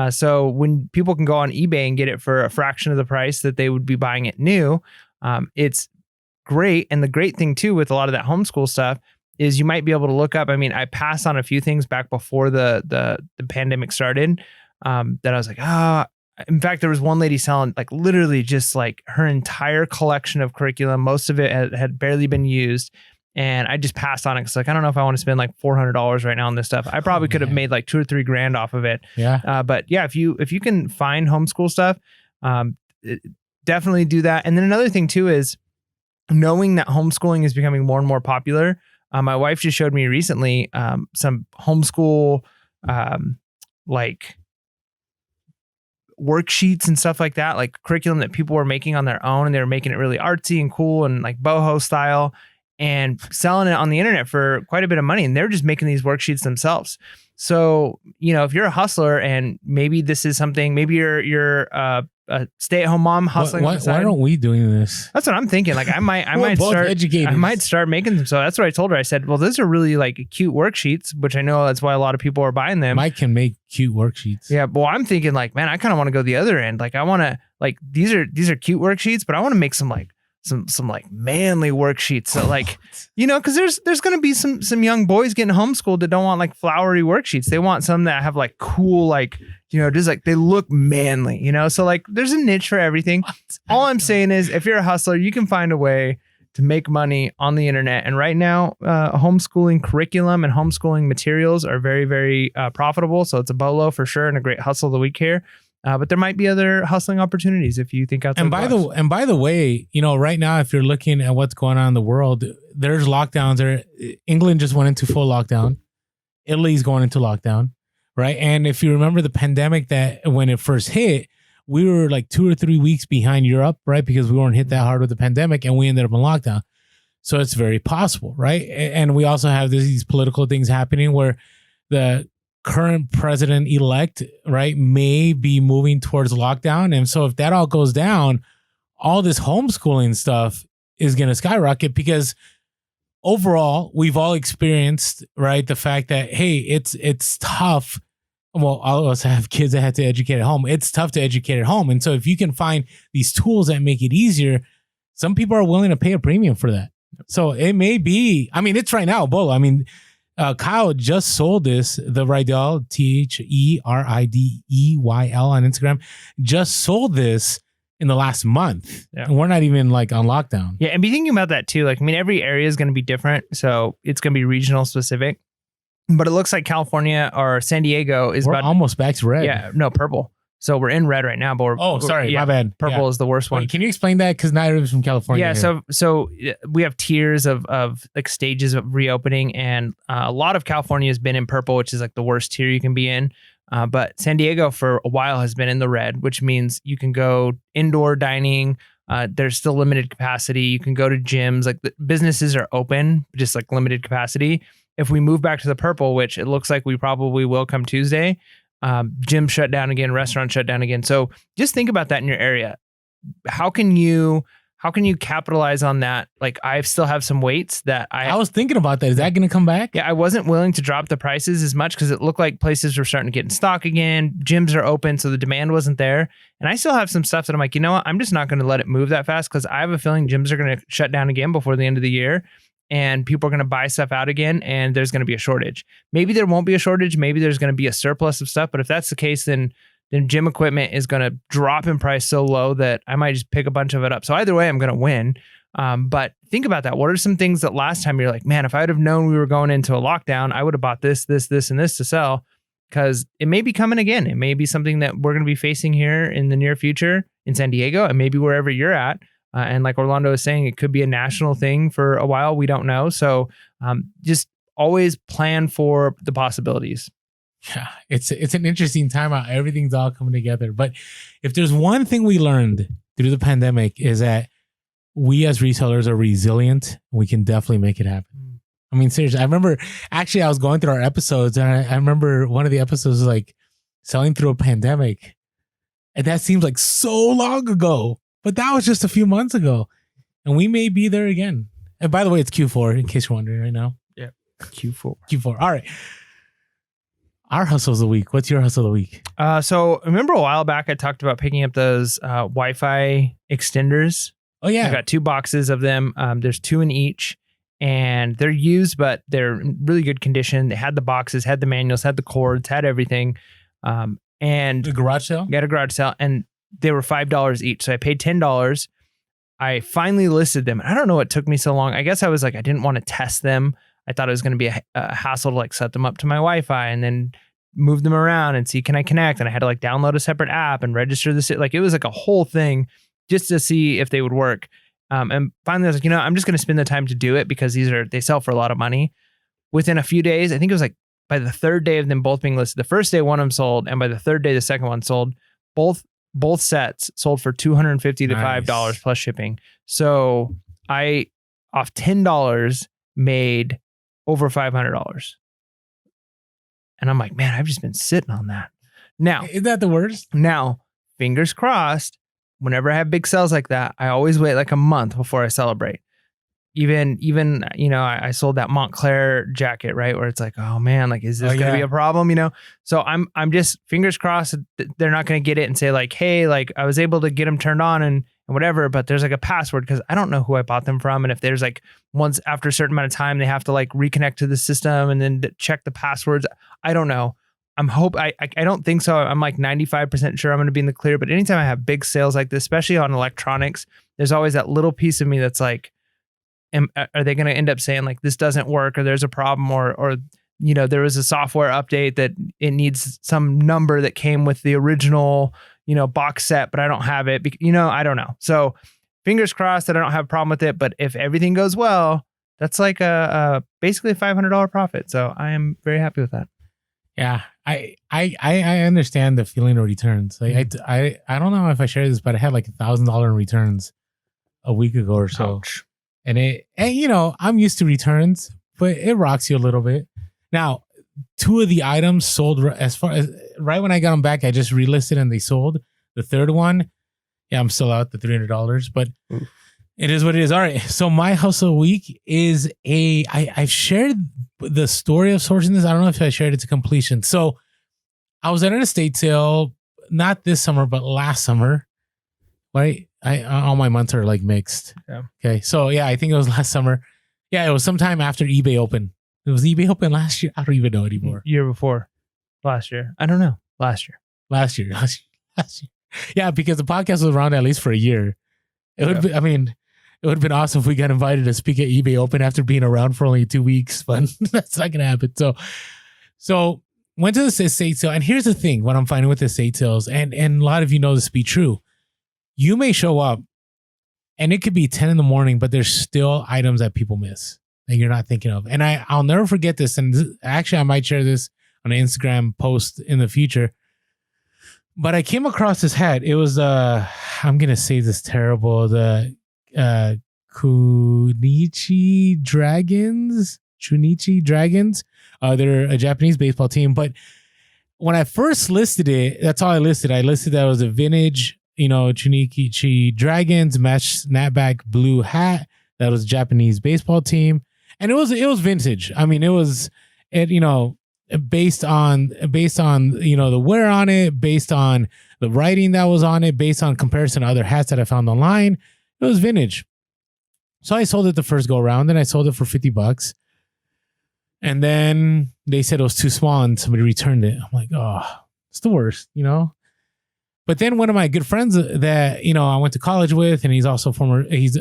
So when people can go on eBay and get it for a fraction of the price that they would be buying it new, it's great. And the great thing too with a lot of that homeschool stuff is you might be able to look up. I mean, I passed on a few things back before the pandemic started that I was like, in fact, there was one lady selling like literally just like her entire collection of curriculum. Most of it had barely been used. And I just passed on it because like, I don't know if I want to spend like $400 right now on this stuff. I probably could have made like $2 or $3 grand off of it. Yeah. But yeah, if you can find homeschool stuff, definitely do that. And then another thing too is knowing that homeschooling is becoming more and more popular. My wife just showed me recently some homeschool like worksheets and stuff like that, like curriculum that people were making on their own, and they were making it really artsy and cool and like boho style and selling it on the internet for quite a bit of money. And they're just making these worksheets themselves. So, you know, if you're a hustler and maybe this is something, maybe you're a stay-at-home mom hustling. Why aren't we doing this? That's what I'm thinking. Like I might start making them. So that's what I told her. I said, well, those are really like cute worksheets, which I know that's why a lot of people are buying them. Mike can make cute worksheets. Yeah. Well, I'm thinking like, man, I kind of want to go the other end. Like I want to like, these are cute worksheets, but I want to make some like like manly worksheets. So like, you know, cause there's going to be some young boys getting homeschooled that don't want like flowery worksheets. They want some that have like cool, like, you know, just like they look manly, you know? So like there's a niche for everything. All I'm saying is if you're a hustler, you can find a way to make money on the internet. And right now, homeschooling curriculum and homeschooling materials are very, very profitable. So it's a BOLO for sure and a great hustle of the week here. But there might be other hustling opportunities if you think outside. And by the way, you know, right now, if you're looking at what's going on in the world, there's lockdowns. England just went into full lockdown. Italy's going into lockdown, right? And if you remember the pandemic, that when it first hit, we were like 2 or 3 weeks behind Europe, right? Because we weren't hit that hard with the pandemic, and we ended up in lockdown. So it's very possible, right? And we also have these political things happening where the current president-elect, right, may be moving towards lockdown. And so if that all goes down, all this homeschooling stuff is going to skyrocket because overall, we've all experienced, right, the fact that, hey, it's tough. Well, all of us have kids that had to educate at home. It's tough to educate at home. And so if you can find these tools that make it easier, some people are willing to pay a premium for that. So it may be, I mean, it's right now, Bolo. I mean, Kyle just sold this, the Rydell, THERIDEYL on Instagram, just sold this in the last month. Yeah. And we're not even like on lockdown. Yeah. And be thinking about that too. Like, I mean, every area is going to be different. So it's going to be regional specific. But it looks like California or San Diego is almost back to red. Yeah. No, purple. So we're in red right now, but my bad. Purple is the worst one. Wait, can you explain that? Because not everyone's from California. Yeah, so we have tiers of like stages of reopening, and a lot of California has been in purple, which is like the worst tier you can be in. But San Diego for a while has been in the red, which means you can go indoor dining. There's still limited capacity. You can go to gyms. Like the businesses are open, just like limited capacity. If we move back to the purple, which it looks like we probably will come Tuesday, gym shut down again, restaurant shut down again. So just think about that in your area. How can you capitalize on that? Like I still have some weights that I was thinking about that. Is that going to come back? Yeah, I wasn't willing to drop the prices as much because it looked like places were starting to get in stock again. Gyms are open, so the demand wasn't there. And I still have some stuff that I'm like, you know what? I'm just not going to let it move that fast because I have a feeling gyms are going to shut down again before the end of the year. And people are going to buy stuff out again, and there's going to be a shortage. Maybe there won't be a shortage. Maybe there's going to be a surplus of stuff. But if that's the case, then gym equipment is going to drop in price so low that I might just pick a bunch of it up. So either way, I'm going to win. But think about that. What are some things that last time you're like, man, if I'd have known we were going into a lockdown, I would have bought this, and this to sell, because it may be coming again. It may be something that we're going to be facing here in the near future in San Diego and maybe wherever you're at. And like Orlando is saying, it could be a national thing for a while. We don't know. So just always plan for the possibilities. Yeah, it's an interesting time out. Everything's all coming together. But if there's one thing we learned through the pandemic is that we as resellers are resilient. We can definitely make it happen. I mean, seriously, I remember actually I was going through our episodes and I remember one of the episodes was like selling through a pandemic. And that seems like so long ago. But that was just a few months ago. And we may be there again. And by the way, it's Q4, in case you're wondering right now. Yeah. Q4. All right. our hustle of the week. What's your hustle of the week? So remember a while back I talked about picking up those Wi-Fi extenders. Oh yeah, I got 2 boxes of them. There's 2 in each, and they're used, but they're in really good condition. They had the boxes, had the manuals, had the cords, had everything. And the garage sale. got a garage sale, and they were $5 each. So I paid $10. I finally listed them. I don't know what took me so long. I guess I was like, I didn't want to test them. I thought it was going to be a hassle to like set them up to my Wi-Fi and then move them around and see, can I connect? And I had to like download a separate app and register this. Like it was like a whole thing just to see if they would work. And finally I was like, I'm just going to spend the time to do it because they sell for a lot of money. Within a few days, I think it was like by the 3rd day of them both being listed, the first day one of them sold, and by the 3rd day, the second one sold. Both sets sold for $250 to $5 plus shipping. So I, off $10, made over $500. And I'm like, man, I've just been sitting on that. Now, Isn't that the worst? Now, fingers crossed, whenever I have big sales like that, I always wait like a month before I celebrate. Even I sold that Montclair jacket, right? Where it's like, oh man, like, is this going to be a problem? So I'm just fingers crossed that they're not going to get it and say like, hey, like I was able to get them turned on and whatever, but there's like a password because I don't know who I bought them from. And if there's like once after a certain amount of time, they have to like reconnect to the system and then check the passwords. I don't know. I don't think so. I'm like 95% sure I'm going to be in the clear, but anytime I have big sales like this, especially on electronics, there's always that little piece of me that's like, are they going to end up saying like this doesn't work or there's a problem or there was a software update that it needs some number that came with the original box set, but I don't have it. I don't know. So fingers crossed that I don't have a problem with it. But if everything goes well, that's like basically a $500 profit. So I am very happy with that. Yeah, I understand the feeling of returns. Like I don't know if I shared this, but I had like $1,000 in returns a week ago or so. Ouch. And I'm used to returns, but it rocks you a little bit. Now, 2 of the items sold as far as right when I got them back, I just relisted and they sold. The 3rd one, yeah, I'm still out the $300, but it is what it is. All right. So my hustle week is I've shared the story of sourcing this. I don't know if I shared it to completion. So I was at an estate sale, not this summer, but last summer. Right? All my months are like mixed. Yeah. Okay. So yeah, I think it was last summer. Yeah, it was sometime after eBay opened. It was eBay open last year. I don't even know anymore. Year before. Last year. I don't know. Last year. Yeah, because the podcast was around at least for a year. It would be, it would have been awesome if we got invited to speak at eBay Open after being around for only 2 weeks, but that's not going to happen. So went to this estate sale. And here's the thing, what I'm finding with estate sales, and a lot of you know this to be true. You may show up and it could be 10 in the morning, but there's still items that people miss that you're not thinking of. And I'll never forget this. And actually, I might share this on an Instagram post in the future. But I came across this hat. It was, I'm going to say this terrible, the Chunichi Dragons. They're a Japanese baseball team. But when I first listed it, that's all I listed. I listed that it was a vintage, Chunichi Dragons match snapback blue hat. That was a Japanese baseball team. And it was vintage. I mean, based on the wear on it, based on the writing that was on it, based on comparison to other hats that I found online, it was vintage. So I sold it the first go around, then I sold it for $50. And then they said it was too small and somebody returned it. I'm like, oh, it's the worst, But then one of my good friends that, I went to college with, and he's also he's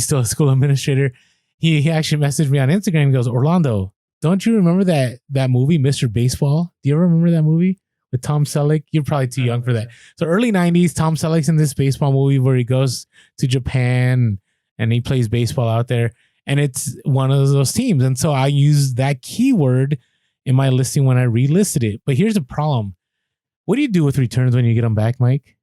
still a school administrator. He actually messaged me on Instagram and goes, Orlando, don't you remember that movie, Mr. Baseball? Do you ever remember that movie with Tom Selleck? You're probably too young for that. So early 90s, Tom Selleck's in this baseball movie where he goes to Japan and he plays baseball out there. And it's one of those teams. And so I used that keyword in my listing when I relisted it. But here's the problem. What do you do with returns when you get them back, Mike?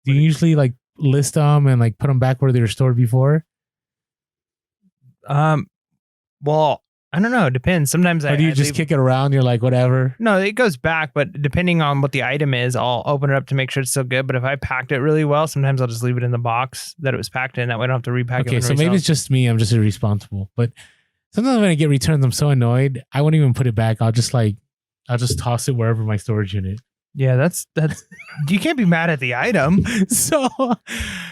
Do you usually like list them and like put them back where they were stored before? Well, I don't know. It depends. Sometimes or do you just kick it around? You're like, whatever. No, it goes back, but depending on what the item is, I'll open it up to make sure it's still good. But if I packed it really well, sometimes I'll just leave it in the box that it was packed in. That way I don't have to repack it. Okay, so maybe it's just me. I'm just irresponsible. But sometimes when I get returns, I'm so annoyed. I won't even put it back. I'll just toss it wherever my storage unit. Yeah, that's you can't be mad at the item. So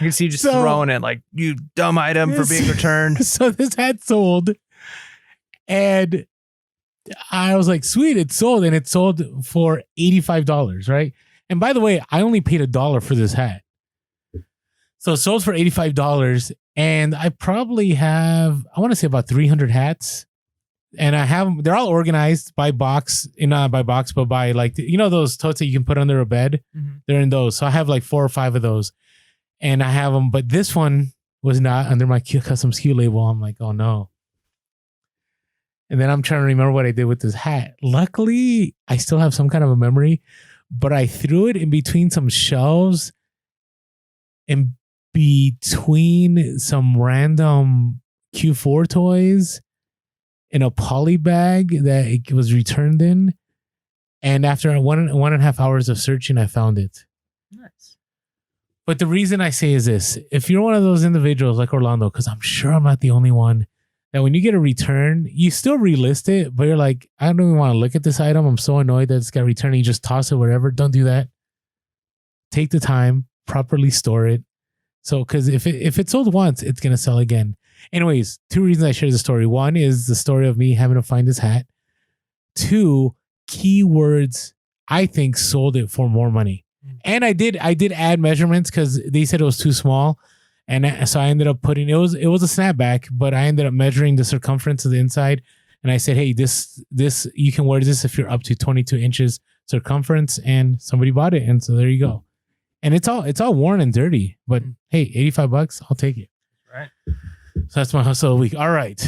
You can see you just throwing it like, you dumb item for being returned. So this hat sold, and I was like, sweet, it sold, and it sold for $85, right? And by the way, I only paid $1 for this hat. So it sold for $85, and I probably have, I want to say about 300 hats. And I have them, they're all organized by box, not by box, but by like, those totes that you can put under a bed. Mm-hmm. They're in those. So I have like 4 or 5 of those, and I have them, but this one was not under my custom SKU label. I'm like, oh no. And then I'm trying to remember what I did with this hat. Luckily, I still have some kind of a memory, but I threw it in between some shelves, in between some random Q4 toys, in a poly bag that it was returned in. And after one and a half hours of searching, I found it. Nice. But the reason I say is this: if you're one of those individuals like Orlando, because I'm sure I'm not the only one, that when you get a return, you still relist it, but you're like, I don't even want to look at this item. I'm so annoyed that it's got returned. You just toss it wherever. Don't do that. Take the time, properly store it. So, because if it sold once, it's going to sell again. Anyways, 2 reasons I share the story. 1 is the story of me having to find this hat. 2, keywords, I think, sold it for more money. And I did add measurements because they said it was too small. And so I ended up putting, it was a snapback, but I ended up measuring the circumference of the inside. And I said, hey, this you can wear this if you're up to 22 inches circumference. And somebody bought it. And so there you go. And it's all worn and dirty. But hey, $85, I'll take it. Right. So that's my hustle of the week. All right.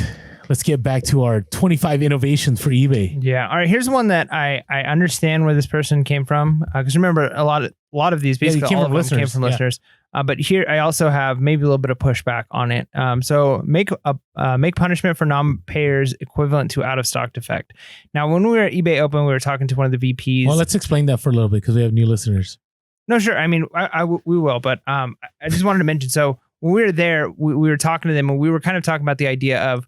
Let's get back to our 25 innovations for eBay. Yeah. All right. Here's one that I understand where this person came from. Because remember, a lot of these, basically all of them came from listeners. But here I also have maybe a little bit of pushback on it. So make punishment for non-payers equivalent to out of stock defect. Now, when we were at eBay Open, we were talking to one of the VPs. Well, let's explain that for a little bit because we have new listeners. No, sure. I mean, we will. But I just wanted to mention. So when we were there, we were talking to them, and we were kind of talking about the idea of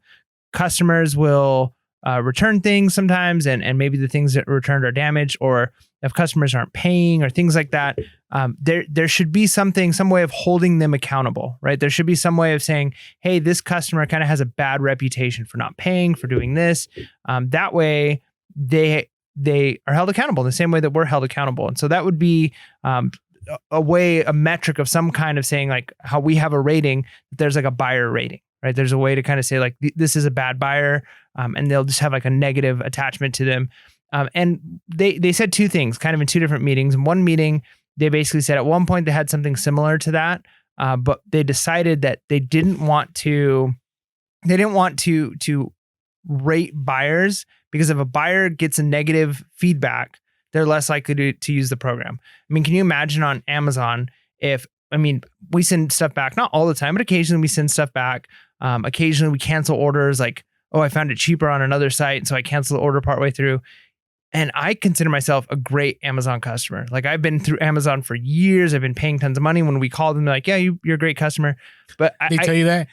customers will return things sometimes, and maybe the things that returned are damaged, or if customers aren't paying or things like that. There should be some way of holding them accountable, right? There should be some way of saying, hey, this customer kind of has a bad reputation for not paying, for doing this. That way they are held accountable in the same way that we're held accountable. And so that would be a metric of some kind of saying, like how we have a rating, there's like a buyer rating, right? There's a way to kind of say like, this is a bad buyer, and they'll just have like a negative attachment to them. And they said 2 things kind of in 2 different meetings. In one meeting, they basically said at one point they had something similar to that, but they decided that they didn't want to rate buyers, because if a buyer gets a negative feedback, they're less likely to use the program. I mean, can you imagine on Amazon we send stuff back, not all the time, but occasionally we send stuff back. Occasionally we cancel orders, like, oh, I found it cheaper on another site, so I cancel the order partway through. And I consider myself a great Amazon customer. Like, I've been through Amazon for years. I've been paying tons of money. When we call them, they're like, yeah, you're a great customer. But they tell you that,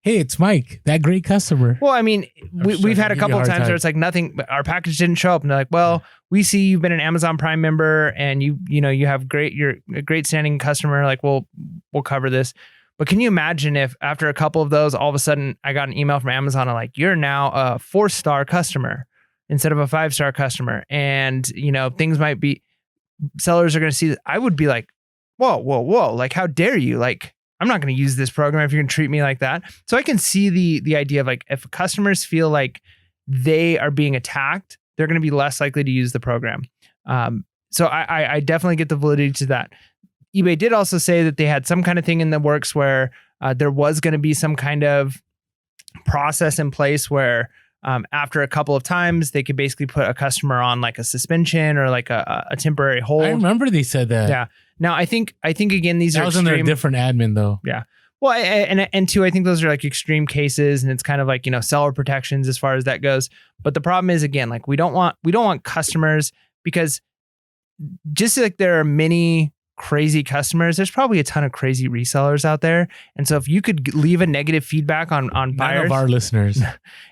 hey, it's Mike, that great customer. Well, I mean, we've had a couple of times where it's like nothing, our package didn't show up. And they're like, well, we see you've been an Amazon Prime member and you have you're a great standing customer. Like, we'll cover this. But can you imagine if after a couple of those, all of a sudden I got an email from Amazon and like, you're now a 4-star customer instead of a 5-star customer. And, things might be, sellers are going to see that. I would be like, whoa. Like, how dare you? Like, I'm not going to use this program if you're going to treat me like that. So I can see the idea of like, if customers feel like they are being attacked, they're going to be less likely to use the program. So I definitely get the validity to that. eBay did also say that they had some kind of thing in the works where there was going to be some kind of process in place where after a couple of times, they could basically put a customer on like a suspension or like a temporary hold. I remember they said that. Yeah. Now I think again, these are was under a different admin though. Yeah. Well, and 2, I think those are like extreme cases, and it's kind of like, seller protections as far as that goes. But the problem is, again, like we don't want customers, because just like there are many crazy customers, there's probably a ton of crazy resellers out there. And so if you could leave a negative feedback on buyers, none of our listeners,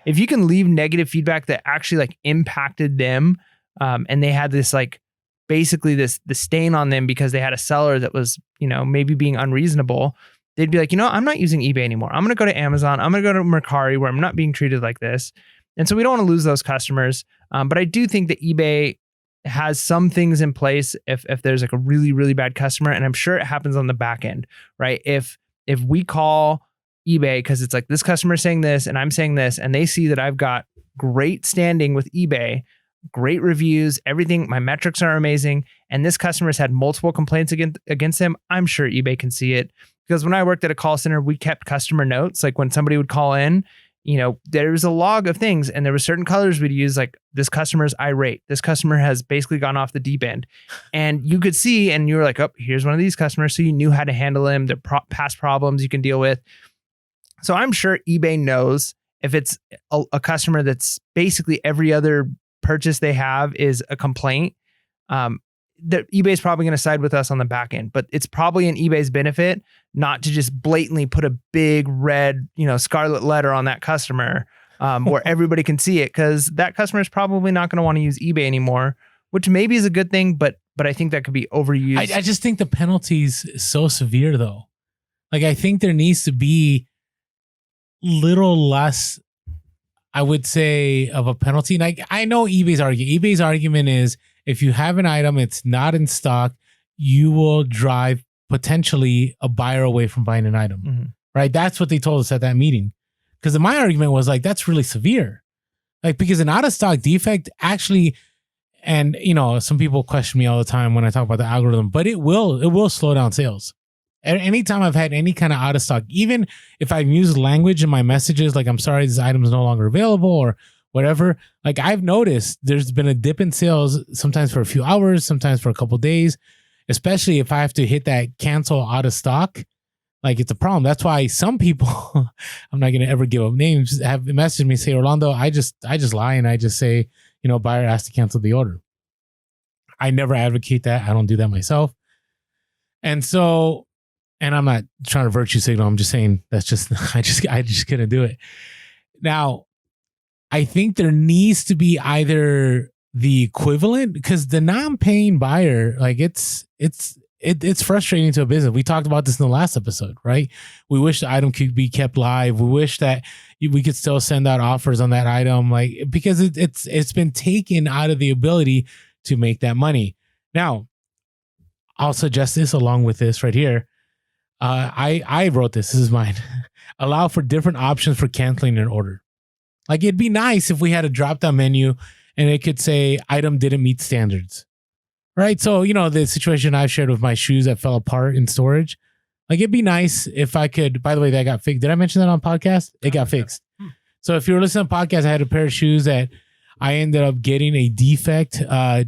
if you can leave negative feedback that actually like impacted them, and they had this like basically the stain on them because they had a seller that was, maybe being unreasonable, they'd be like, I'm not using eBay anymore. I'm going to go to Amazon. I'm going to go to Mercari where I'm not being treated like this. And so we don't want to lose those customers. But I do think that eBay has some things in place if there's like a really, really bad customer. And I'm sure it happens on the back end, right? If we call eBay because it's like this customer is saying this and I'm saying this, and they see that I've got great standing with eBay, great reviews, everything, my metrics are amazing, and this customer's had multiple complaints against him, I'm sure eBay can see it. Because when I worked at a call center, we kept customer notes. Like when somebody would call in, there was a log of things, and there were certain colors we'd use, like this customer's irate. This customer has basically gone off the deep end. And you could see, and you were like, oh, here's one of these customers. So you knew how to handle them, their past problems you can deal with. So I'm sure eBay knows if it's a customer that's basically every other purchase they have is a complaint, that eBay is probably going to side with us on the back end, but it's probably in eBay's benefit not to just blatantly put a big red, scarlet letter on that customer, where everybody can see it, because that customer is probably not going to want to use eBay anymore, which maybe is a good thing, but I think that could be overused. I just think the penalty's so severe though. Like I think there needs to be little less, I would say, of a penalty. Like I know eBay's argument is if you have an item, it's not in stock, you will drive potentially a buyer away from buying an item, Mm-hmm. right? That's what they told us at that meeting. Because my argument was like, that's really severe. Like, because an out of stock defect actually, and some people question me all the time when I talk about the algorithm, but it will slow down sales. Anytime I've had any kind of out of stock, even if I've used language in my messages, like I'm sorry, this item is no longer available or whatever, like I've noticed there's been a dip in sales, sometimes for a few hours, sometimes for a couple of days, especially if I have to hit that cancel out of stock. Like it's a problem. That's why some people, I'm not going to ever give up names, have messaged me, say, Orlando, I just lie and I just say, buyer asked to cancel the order. I never advocate that. I don't do that myself. And so, and I'm not trying to virtue signal. I'm just saying that's just, I just couldn't do it. Now, I think there needs to be either the equivalent, because the non-paying buyer, like it's frustrating to a business. We talked about this in the last episode, right? We wish the item could be kept live. We wish that we could still send out offers on that item, like because it's been taken out of the ability to make that money. Now, I'll suggest this along with this right here. I wrote this. This is mine. Allow for different options for canceling an order. Like it'd be nice if we had a drop-down menu and it could say item didn't meet standards. Right. So, the situation I've shared with my shoes that fell apart in storage, like it'd be nice if I could, by the way, that got fixed. Did I mention that on podcast? It got fixed. So if you were listening to podcast, I had a pair of shoes that I ended up getting a defect. I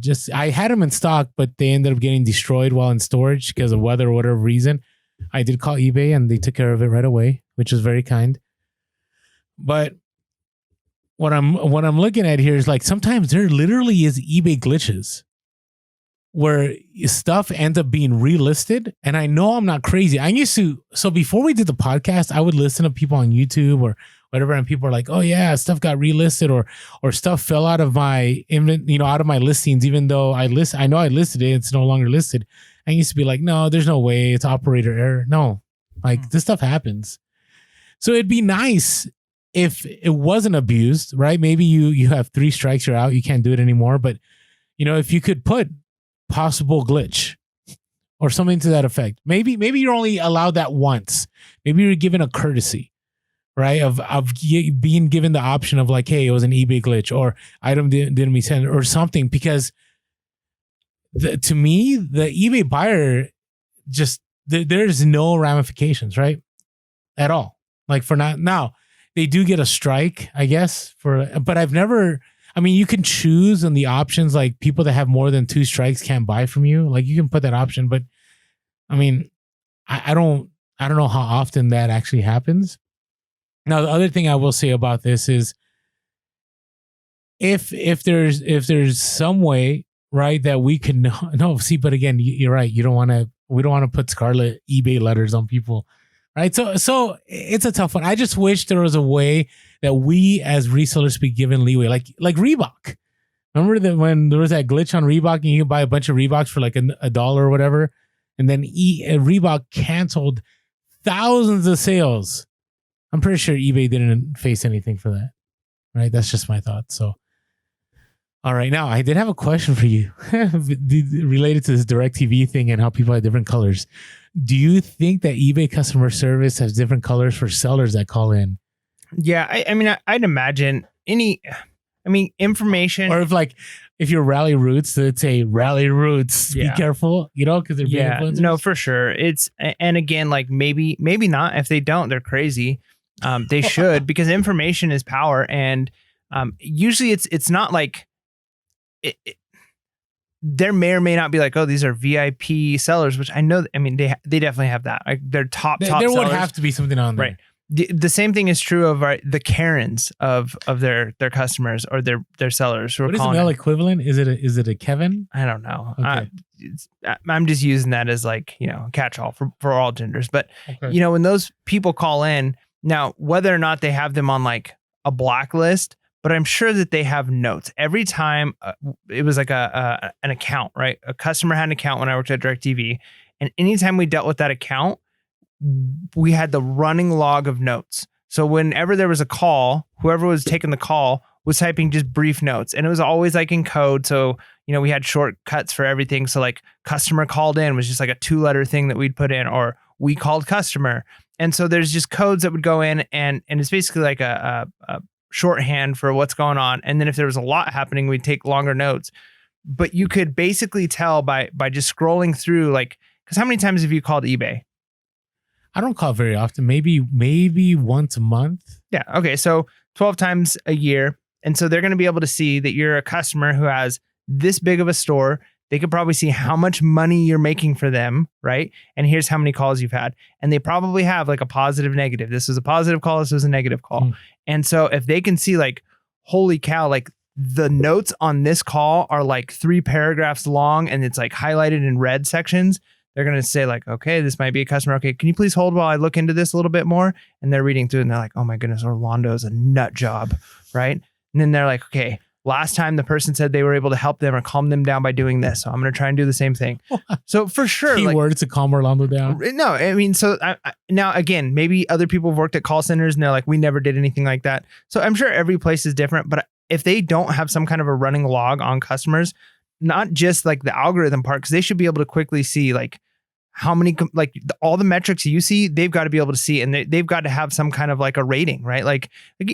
had them in stock, but they ended up getting destroyed while in storage because of weather or whatever reason. I did call eBay and they took care of it right away, which was very kind. But what I'm looking at here is like sometimes there literally is eBay glitches where stuff ends up being relisted. And I know I'm not crazy. So before we did the podcast, I would listen to people on YouTube or whatever, and people are like, oh yeah, stuff got relisted or stuff fell out of my out of my listings, even though I know I listed it, it's no longer listed. I used to be like, no, there's no way, it's operator error. No, like this stuff happens. So it'd be nice if it wasn't abused, right? Maybe you have 3 strikes, you're out, you can't do it anymore. But if you could put possible glitch or something to that effect, maybe you're only allowed that once. Maybe you're given a courtesy, right? Of being given the option of like, hey, it was an eBay glitch or item didn't be sent or something, because to me, the eBay buyer just, there's no ramifications, right? At all. Like for now, they do get a strike, I guess, but I've never, you can choose on the options, like people that have more than 2 strikes can't buy from you. Like you can put that option, but I don't know how often that actually happens. Now, the other thing I will say about this is if there's some way, right, that we can see, but again, you're right. You don't want to We don't want to put scarlet eBay letters on people, right? So it's a tough one. I just wish there was a way that we as resellers be given leeway, like Reebok. Remember that when there was that glitch on Reebok and you could buy a bunch of Reeboks for like $1 or whatever, and then Reebok canceled thousands of sales. I'm pretty sure eBay didn't face anything for that, right? That's just my thought. So, all right, now I did have a question for you related to this DirecTV thing and how people have different colors. Do you think that eBay customer service has different colors for sellers that call in? Yeah, I mean, I'd imagine information. Or if you're Rally Roots, it'd say Rally Roots. Be careful, because they're big influencers. No, for sure. And again, like maybe not. If they don't, they're crazy. They should, because information is power. And usually it's not like it. There may or may not be like, oh, these are VIP sellers, which I know. I mean, they definitely have that. Like they're top. There sellers. would have to be something on there, right? The same thing is true of the Karens of their customers or their sellers. What is the male equivalent? Is it a Kevin? I don't know. Okay. I'm just using that as like, catch-all for all genders. But, when those people call in, now, whether or not they have them on like a blacklist, but I'm sure that they have notes. Every time it was like an account, right? A customer had an account when I worked at DirecTV. And anytime we dealt with that account, we had the running log of notes. So whenever there was a call, whoever was taking the call was typing just brief notes, and it was always like in code. So, we had shortcuts for everything. So like customer called in was just like a 2-letter thing that we'd put in, or we called customer. And so there's just codes that would go in, and it's basically like a shorthand for what's going on. And then if there was a lot happening, we'd take longer notes. But you could basically tell by just scrolling through, like, because how many times have you called eBay? I don't call very often. Maybe once a month. Yeah. Okay. So 12 times a year. And so they're going to be able to see that you're a customer who has this big of a store. They could probably see how much money you're making for them, right? And here's how many calls you've had. And they probably have like a positive, negative. This was a positive call. This was a negative call. And so if they can see like, holy cow, like the notes on this call are like 3 paragraphs long and it's like highlighted in red sections, they're going to say like, okay, this might be a customer. Okay, can you please hold while I look into this a little bit more? And they're reading through and they're like, oh my goodness, Orlando's a nut job, right? And then they're like, okay, last time the person said they were able to help them or calm them down by doing this. So I'm going to try and do the same thing. So for sure. Keywords to calm Orlando down. No, I mean, so now again, maybe other people have worked at call centers and they're like, we never did anything like that. So I'm sure every place is different, but if they don't have some kind of a running log on customers, not just like the algorithm part, because they should be able to quickly see like how many, like all the metrics you see, they've got to be able to see, and they've got to have some kind of like a rating, right? Like,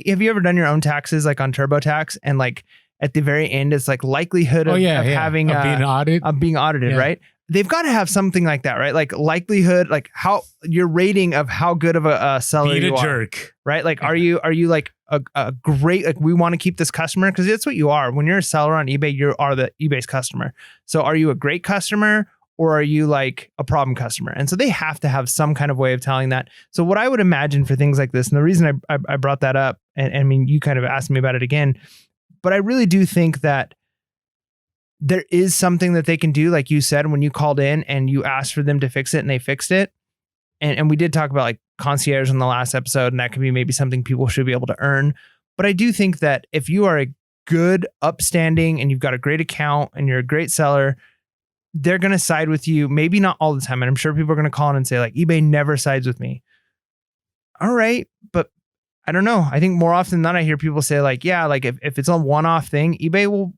have you ever done your own taxes, like on TurboTax, and like at the very end, it's like likelihood of having being audited, right? They've got to have something like that, right? Like likelihood, like how your rating of how good of a seller you are, jerk, right? Like, are you like a great, like we want to keep this customer, because that's what you are. When you're a seller on eBay, you are the eBay's customer. So are you a great customer? Or are you like a problem customer? And so they have to have some kind of way of telling that. So what I would imagine for things like this, and the reason I brought that up, and I mean, you kind of asked me about it again, but I really do think that there is something that they can do. Like you said, when you called in and you asked for them to fix it and they fixed it. And we did talk about like concierge in the last episode, and that could be maybe something people should be able to earn. But I do think that if you are a good, upstanding, and you've got a great account and you're a great seller, they're going to side with you. Maybe not all the time. And I'm sure people are going to call in and say like, eBay never sides with me. All right. But I don't know. I think more often than not, I hear people say like, yeah, like if it's a one-off thing, eBay will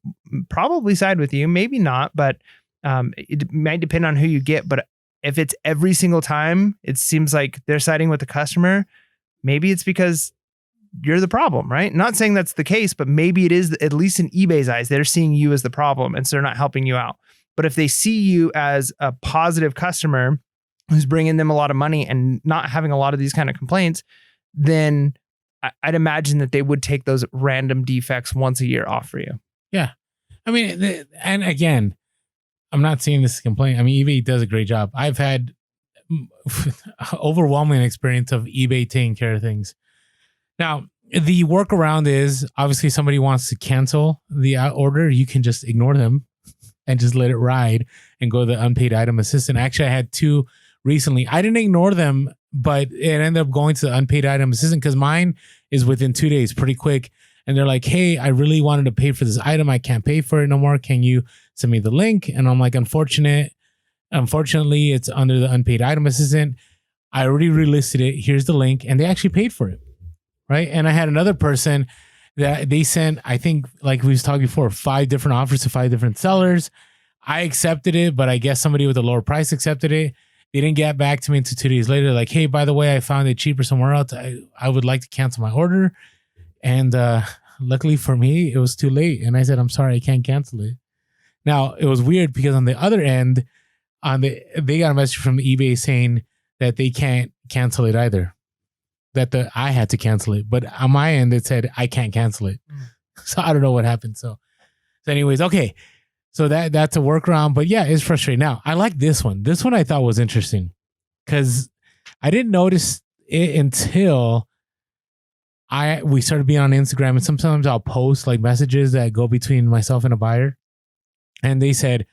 probably side with you. Maybe not, but it might depend on who you get. But if it's every single time, it seems like they're siding with the customer. Maybe it's because you're the problem, right? Not saying that's the case, but maybe it is, at least in eBay's eyes, they're seeing you as the problem. And so they're not helping you out. But if they see you as a positive customer who's bringing them a lot of money and not having a lot of these kind of complaints, then I'd imagine that they would take those random defects once a year off for you. Yeah. I mean, and again, I'm not saying this is a complaint. I mean, eBay does a great job. I've had overwhelming experience of eBay taking care of things. Now, the workaround is obviously somebody wants to cancel the order. You can just ignore them. and just let it ride and go to the unpaid item assistant. Actually, I had 2 recently. I didn't ignore them, but it ended up going to the unpaid item assistant because mine is within 2 days, pretty quick. And they're like, hey, I really wanted to pay for this item. I can't pay for it no more. Can you send me the link? And I'm like, unfortunately, it's under the unpaid item assistant. I already relisted it. Here's the link. And they actually paid for it. Right. And I had another person that they sent, I think, like we was talking before, 5 different offers to 5 different sellers. I accepted it, but I guess somebody with a lower price accepted it. They didn't get back to me until 2 days later. Like, hey, by the way, I found it cheaper somewhere else. I would like to cancel my order. And luckily for me, it was too late. And I said, I'm sorry, I can't cancel it. Now, it was weird because on the other end, they got a message from eBay saying that they can't cancel it either. I had to cancel it. But on my end, it said, I can't cancel it. So I don't know what happened. So anyways, okay. So that's a workaround. But yeah, it's frustrating. Now, I like this one. This one I thought was interesting because I didn't notice it until we started being on Instagram, and sometimes I'll post like messages that go between myself and a buyer. And they said,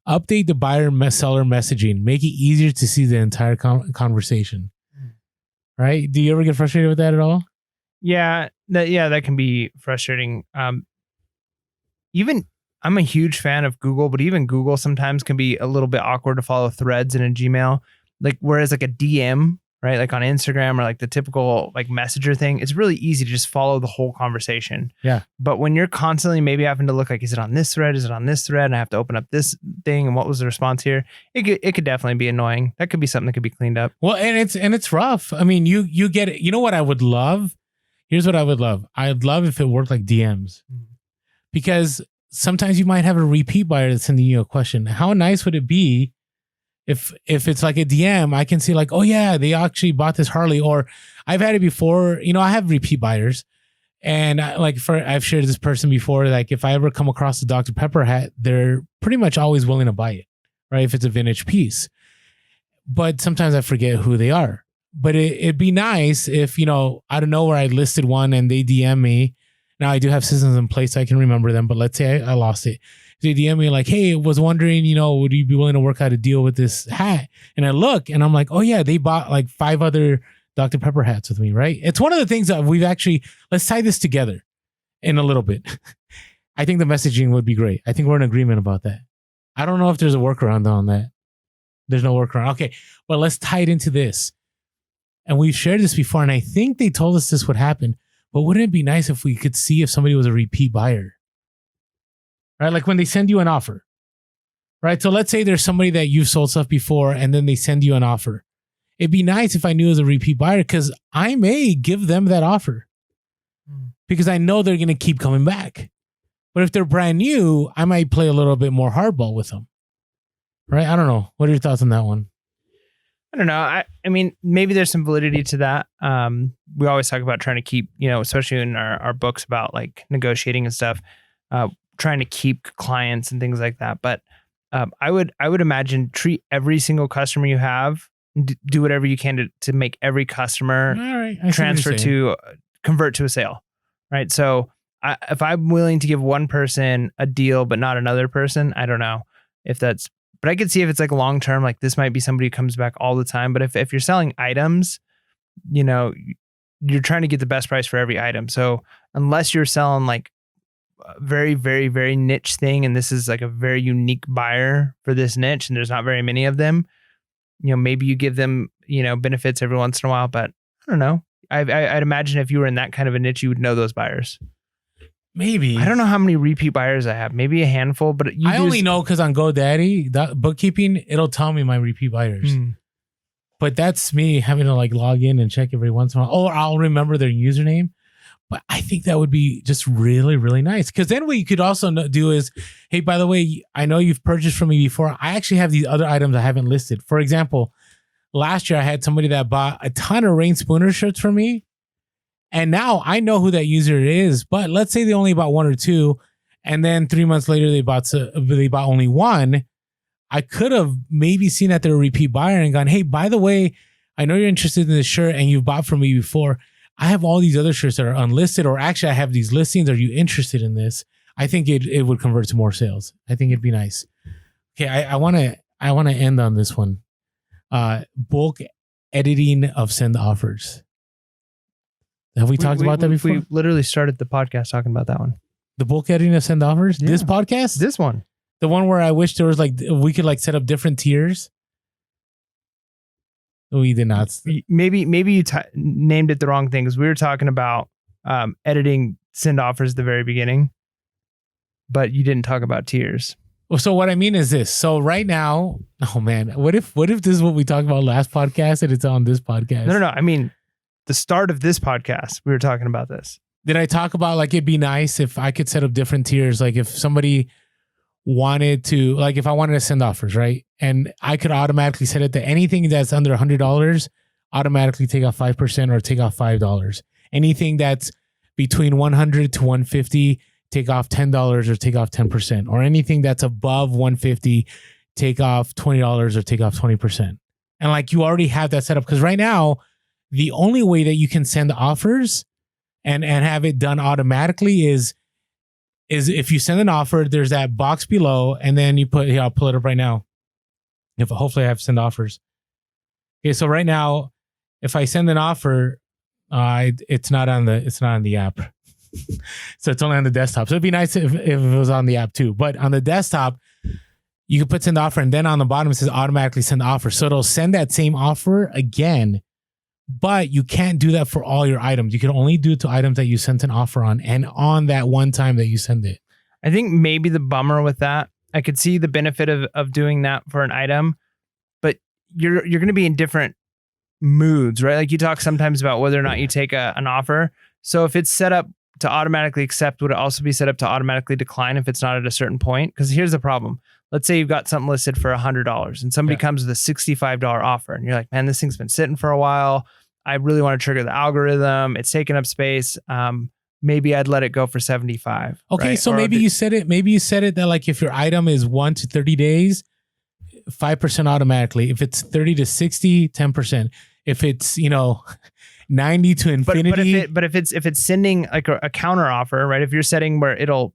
update the buyer seller messaging, make it easier to see the entire conversation. Right? Do you ever get frustrated with that at all? Yeah, that can be frustrating. Even I'm a huge fan of Google, but even Google sometimes can be a little bit awkward to follow threads in a Gmail. Like whereas like a DM, right? Like on Instagram or like the typical like messenger thing, it's really easy to just follow the whole conversation. Yeah. But when you're constantly maybe having to look like, is it on this thread? Is it on this thread? And I have to open up this thing. And what was the response here? It could definitely be annoying. That could be something that could be cleaned up. Well, and it's rough. I mean, you get it. You know what I would love? Here's what I would love. I'd love if it worked like DMs, because sometimes you might have a repeat buyer that's sending you a question. How nice would it be if it's like a DM, I can see like, oh yeah, they actually bought this Harley, or I've had it before. You know, I have repeat buyers, and I've shared this person before. Like if I ever come across the Dr. Pepper hat, they're pretty much always willing to buy it, right? If it's a vintage piece, but sometimes I forget who they are. But it'd be nice if, you know, I don't know where I listed one and they DM me. Now I do have systems in place so I can remember them, but let's say I lost it. They DM me like, hey, was wondering, you know, would you be willing to work out a deal with this hat? And I look and I'm like, oh yeah, they bought like 5 other Dr. Pepper hats with me, right? It's one of the things that we've actually, let's tie this together in a little bit. I think the messaging would be great. I think we're in agreement about that. I don't know if there's a workaround on that. There's no workaround. Okay, well, let's tie it into this. And we've shared this before, and I think they told us this would happen, but wouldn't it be nice if we could see if somebody was a repeat buyer? Right? Like when they send you an offer, right? So let's say there's somebody that you've sold stuff before and then they send you an offer. It'd be nice if I knew it was a repeat buyer because I may give them that offer because I know they're going to keep coming back. But if they're brand new, I might play a little bit more hardball with them. Right? I don't know. What are your thoughts on that one? I don't know. I mean, maybe there's some validity to that. We always talk about trying to keep, you know, especially in our books about like negotiating and stuff, trying to keep clients and things like that. But I would imagine treat every single customer you have, do whatever you can to make every customer convert to a sale, right? So if I'm willing to give one person a deal but not another person, I don't know if that's. But I could see if it's like long term, like this might be somebody who comes back all the time. But if you're selling items, you know, you're trying to get the best price for every item. So unless you're selling like a very, very, very niche thing, and this is like a very unique buyer for this niche, and there's not very many of them, you know, maybe you give them, you know, benefits every once in a while. But I don't know. I'd imagine if you were in that kind of a niche, you would know those buyers. Maybe. I don't know how many repeat buyers I have. Maybe a handful, but I only know because on GoDaddy, that bookkeeping, it'll tell me my repeat buyers. But that's me having to like log in and check every once in a while. Or I'll remember their username. But I think that would be just really, really nice. Because then what you could also do is, hey, by the way, I know you've purchased from me before. I actually have these other items I haven't listed. For example, last year I had somebody that bought a ton of Rain Spooner shirts from me. And now I know who that user is, but let's say they only bought 1 or 2, and then 3 months later they bought only 1. I could have maybe seen that they're a repeat buyer and gone, hey, by the way, I know you're interested in this shirt and you've bought from me before. I have all these other shirts that are unlisted, or actually I have these listings. Are you interested in this? I think it would convert to more sales. I think it'd be nice. Okay, I want to end on this one. Bulk editing of send offers. Have we talked about that before? We literally started the podcast talking about that one. The bulk editing of send offers? Yeah. This podcast? This one. The one where I wish there was like, we could like set up different tiers. We did not. Maybe you named it the wrong thing because we were talking about editing send offers at the very beginning, but you didn't talk about tiers. Well, so what I mean is this. So right now, oh man, what if this is what we talked about last podcast and it's on this podcast? No. I mean, the start of this podcast, we were talking about this. Did I talk about like it'd be nice if I could set up different tiers? Like if somebody wanted to, like if I wanted to send offers, right? And I could automatically set it to anything that's under $100, automatically take off 5% or take off $5. Anything that's between 100 to 150, take off $10 or take off 10%. Or anything that's above 150, take off $20 or take off 20%. And like you already have that set up. Because right now, the only way that you can send offers and have it done automatically is if you send an offer, there's that box below, and then you put, here, I'll pull it up right now. If hopefully I have send offers. Okay, so right now, if I send an offer, it's not on the app. So it's only on the desktop. So it'd be nice if it was on the app too. But on the desktop, you can put send offer, and then on the bottom it says automatically send offer. So it'll send that same offer again. But you can't do that for all your items. You can only do it to items that you sent an offer on and on that one time that you send it. I think maybe the bummer with that, I could see the benefit of doing that for an item, but you're going to be in different moods, right? Like you talk sometimes about whether or not you take an offer. So if it's set up to automatically accept, would it also be set up to automatically decline if it's not at a certain point? Because here's the problem. Let's say you've got something listed for $100 and somebody comes with a $65 offer and you're like, man, this thing's been sitting for a while. I really want to trigger the algorithm. It's taking up space. Maybe I'd let it go for 75. Okay, right? so maybe you said it that like if your item is 1 to 30 days, 5% automatically. If it's 30 to 60, 10%. If it's 90 to infinity. But if it's sending like a counter offer, right? If you're setting where it'll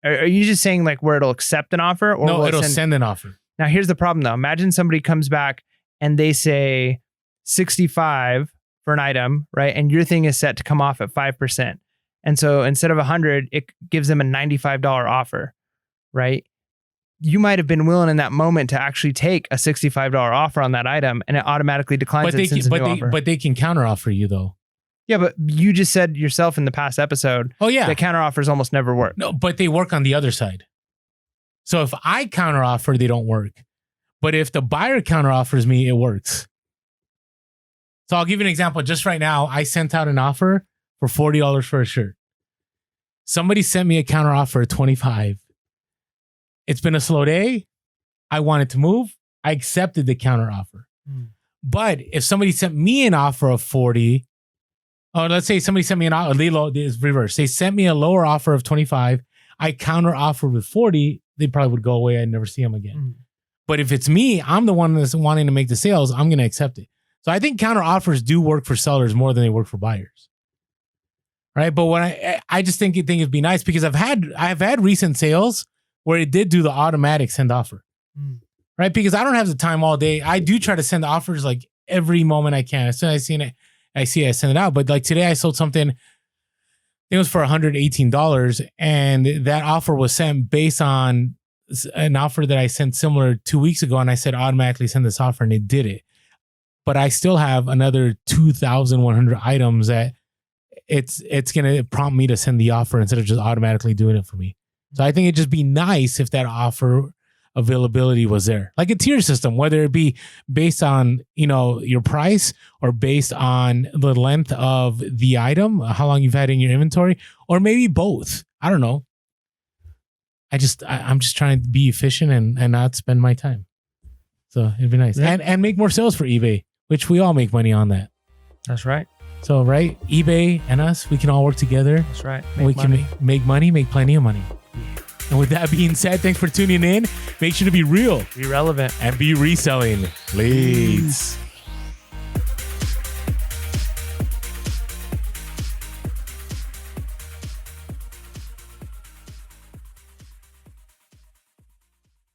are you just saying like where it'll accept an offer, or no, it'll send an offer? Now here's the problem though. Imagine somebody comes back and they say 65 for an item, right? And your thing is set to come off at 5%. And so instead of 100, it gives them a $95 offer, right? You might have been willing in that moment to actually take a $65 offer on that item, and it automatically declines and sends a new offer. But they can counter offer you though. Yeah, but you just said yourself in the past episode, that counter offers almost never work. No, but they work on the other side. So if I counter offer, they don't work. But if the buyer counter offers me, it works. So I'll give you an example. Just right now, I sent out an offer for $40 for a shirt. Somebody sent me a counter offer at $25. It's been a slow day. I wanted to move. I accepted the counter offer. But if somebody sent me an offer of $40, or let's say somebody sent me an offer, it's reverse. They sent me a lower offer of $25. I counter offer with $40. They probably would go away. I'd never see them again. But if it's me, I'm the one that's wanting to make the sales. I'm going to accept it. So I think counter offers do work for sellers more than they work for buyers, right? But when I just think it'd be nice because I've had recent sales where it did do the automatic send offer, right? Because I don't have the time all day. I do try to send offers like every moment I can. As soon as I see it, I send it out. But like today, I sold something. It was for $118, and that offer was sent based on an offer that I sent similar 2 weeks ago, and I said automatically send this offer, and it did it. But I still have another 2,100 items that it's going to prompt me to send the offer instead of just automatically doing it for me. So I think it'd just be nice if that offer availability was there. Like a tier system, whether it be based on, your price or based on the length of the item, how long you've had in your inventory, or maybe both. I don't know. I'm just trying to be efficient and not spend my time. So it'd be nice. Yeah. And make more sales for eBay, which we all make money on that. That's right. So, right, eBay and us, we can all work together. That's right. Can make money, make plenty of money. Yeah. And with that being said, thanks for tuning in. Make sure to be real, be relevant, and be reselling. Please.